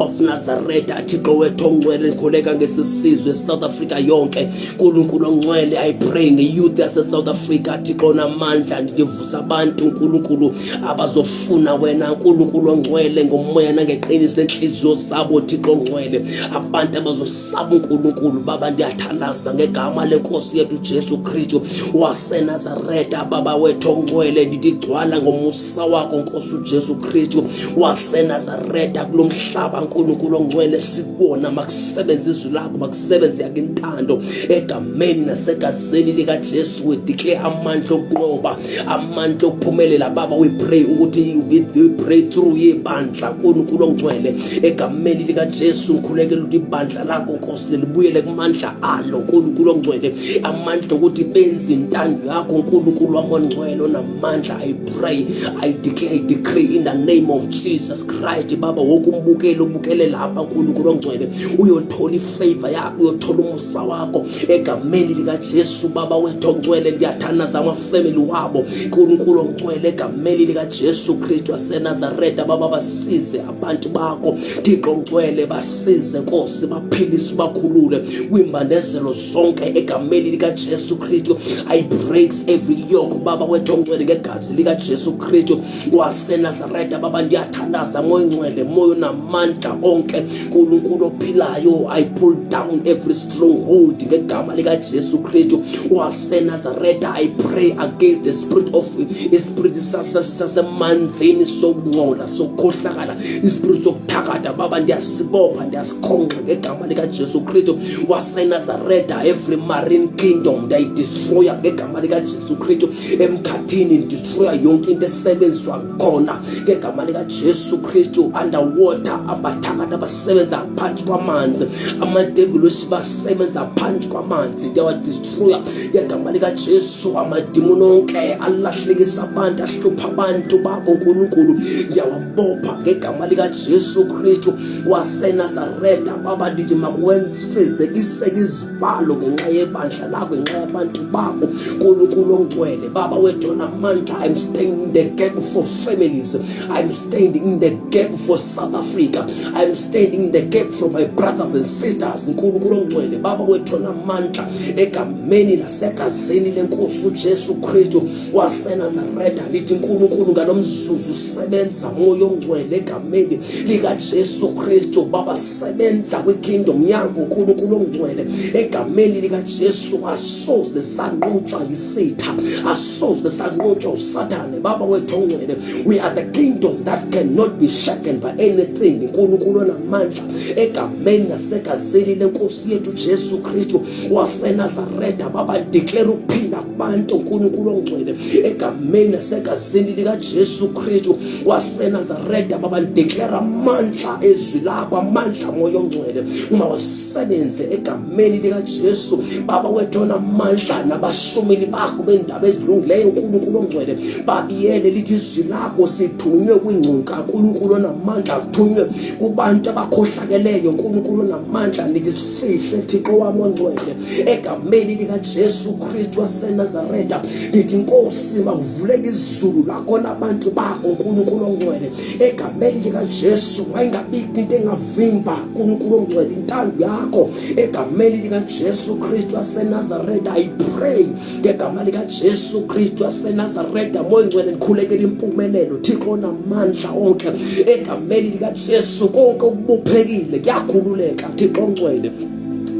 of Nazareth. Thixo wethu ongcwele, ndikhuleka ngesizwe South Africa yonke uNkulunkulu ongcwele. I pray nge-youth yase South Africa Thixo onamandla, ndivusa abantu uNkulunkulu abazofuna wena uNkulunkulu ongcwele ngomoya nangeqiniso enhliziyo zabo Thixo ongcwele, abantu abazosaba uNkulunkulu. Baba ndiyathandaza ngegama lenkosi yethu Jesu Kristu waseNazaretha. Baba wethu ongcwele, ndithi gcwala ngomusa wakho Nkosi uJesu Kristu waseNazaretha kulomhlaba uNkulunkulu ongcwele. Sibona makusebenza izwi lakho, makusebenza yakintando egameni nasegazini likaJesu. We declare amandla okunqoba, amandla okuphumelela. Baba we pray ukuthi we pray through ibandla uNkulunkulu ongcwele egameni likaJesu. Ngikhulekela ukuthi ibandla lakho Nkosi libuyele kumandla alo uNkulunkulu ongcwele, amandla ukuthi benze intando yakho uNkulunkulu wami ongcwele onamandla. I pray, I declare, I decree in the name of Jesus Christ. Baba wokumbukela ubukele lapha uNkulunkulu ongcwele uyothola ifavor yakho, uyothola umusa wakho egameni lika Jesu. Baba wethu ongcwele ndiyathanaza amafamily wabo uNkulunkulu ongcwele egameni lika Jesu Kristu waseNazaretha. Baba basize abantu bakho Thixo ongcwele, basize Nkosi, baphilise bakhulule kwimbandezelo zonke egameni lika Jesu Kristu. I breaks every yoke Baba wethu ongcwele ngegazi lika Jesu Kristu waseNazaretha. Baba ndiyathandaza moya ongcwele, moya namandla onke uNkulunkulu ophilayo. I pull down every stronghold ngegama lika Jesu Kristu waseNazaretha. I pray against the spirit sasemanzini sokungcola sokukhohlakala, ispirit sokuthakatha. Baba ndiyasibopha ndiyasikhonqa ngegama lika Jesu Kristu waseNazaretha. Every marine kingdom I destroy ngegama lika Jesu Kristu emkhathini, destroy yonke into esebenziswa khona ngegama lika Jesu Kristu. Underwater abathakatha abasebenza phansi kwamanzi, amadevil basebenza phansi kwamanzi, ndiyawa destroy ngegama lika Jesu. Amadimoni onke alahlekisa abantu, ahlupha abantu bakho uNkulunkulu, ndiyawabopha ngegama lika Jesu Kristu waseNazaretha. Baba ndithi makuwenzifezekise izibalo ngenxa yebandla lakho, ngenxa yabantu bakho uNkulunkulu ongcwele. Baba wethu namandla, I'm standing in the gap for families, I'm standing in the gap for South Africa, I'm standing in the gap for my brothers and sisters uNkulunkulu ongcwele. Baba wethu namandla egameni lasegazini lenkosi uJesu Kristu waseNazaretha. Ndithi uNkulunkulu ngalomzuzu sebenza moya ongcwele egameni lika Jesu Kristu. Baba sebenza kwikingdom yakho uNkulunkulu ongcwele egameni lika Jesu. Asoze sanqotshwa yisitha, asoze sanqotshwa uSathane. Baba wethu ongcwele, we are the kingdom that cannot be shaken by anything uNkulunkulu namandla egameni lasegazini lenkosi yethu Jesu Kristu waseNazaretha. Baba declare ukuphila kubantu uNkulunkulu ongcwele egameni lasegazini lika Jesu Kristu waseNazaretha. Baba declare amandla ezwi lakho, amandla moya ongcwele uma wasebenze egameni lika Jesu. Baba wethu namandla nabashumeli bakho bendaba ezilungileyo uNkulunkulu ongcwele babiyele lithi izwi lakho sithunywe kwingcuka uNkulunkulu namandla, sithunywe kubantu abakhohlakeleyo uNkulunkulu namandla. Ndithi sifihle Thixo wami ongcwele egameni lika Jesu Kristu waseNazaretha. Ndithi Nkosi makuvuleke izulu lakho nabantu bakho uNkulunkulu ongcwele egameni lika Jesu. Ayingabikho into engavimba uNkulunkulu ongcwele intando yakho egameni lika Jesu Kristu waseNazaretha. I pray ngegama lika Jesu Kristu waseNazaretha, moya ongcwele ndikhulekele impumelelo Thixo namandla onke egameni lika Jesu. Konke okubuphekile kuyakhululeka Thixo ongcwele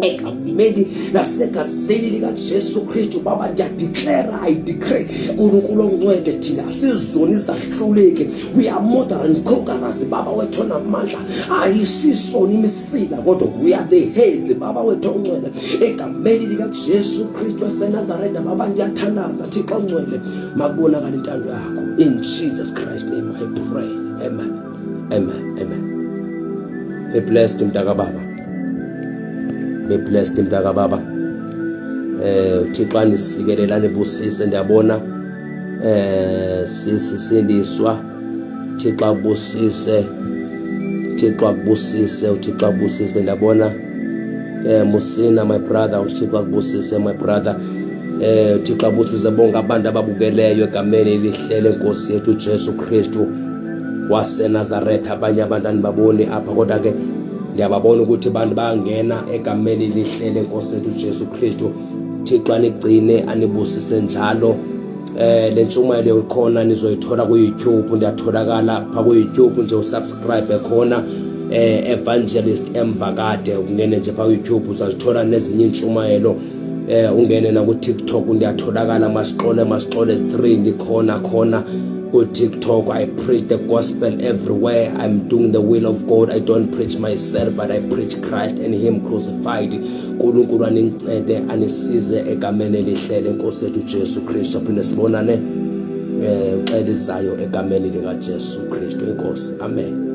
egameni lasegazini lika Jesu Kristu. Baba ndiyadeclare, I decree uNkulunkulu ongcwele thina sizoni zahluleke, we are more than conquerors. Baba wethu namandla, ayisisona imisila kodwa we are the heads. Baba wethu ongcwele egameni lika Jesu Kristu waseNazaretha. Baba ndiyathandaza Thixo ongcwele, makubonakala intando yakho. In Jesus Christ name I pray, amen, amen, amen. Be blessed mntaka baba, be blessed mntaka baba. Uthixo anisikelelane busise, ndiyabona sisindiswa. Uthixo abusise, Uthixo abusise, Uthixo abusise. Ndiyabona Musina my brother, Uthixo abusise my brother. Uthixo abusise bonke abantu ababukeleyo egameni lihlele Nkosi yethu Jesu Kristu waseNazaretha. Abanye abantu anibaboni apha kodwa ke ndiyababona ukuthi abantu bayangena egameni lihlele Nkosi yethu Jesu Kristu. Thixo anigcine anibusise njalo. Le ntshumayelo ikhona nizoyithola ku YouTube, ndiyatholakala pha ku YouTube nje usubscribe khona Evangelist Mvakade. Ungene nje pha ku YouTube uzazithola nezinye intshumayelo. Ungene na ku TikTok ndiyatholakala Masiqole 3 ndikhona khona ku TikTok. I preach the gospel everywhere. I'm doing the will of God. I don't preach myself but I preach Christ and him crucified. uNkulunkulu anincede anisize egameni lihlele Nkosi yethu Jesu Kristu. Aphinde sibonane uxelizayo egameni lika Jesu Kristu. Inkosi, amen.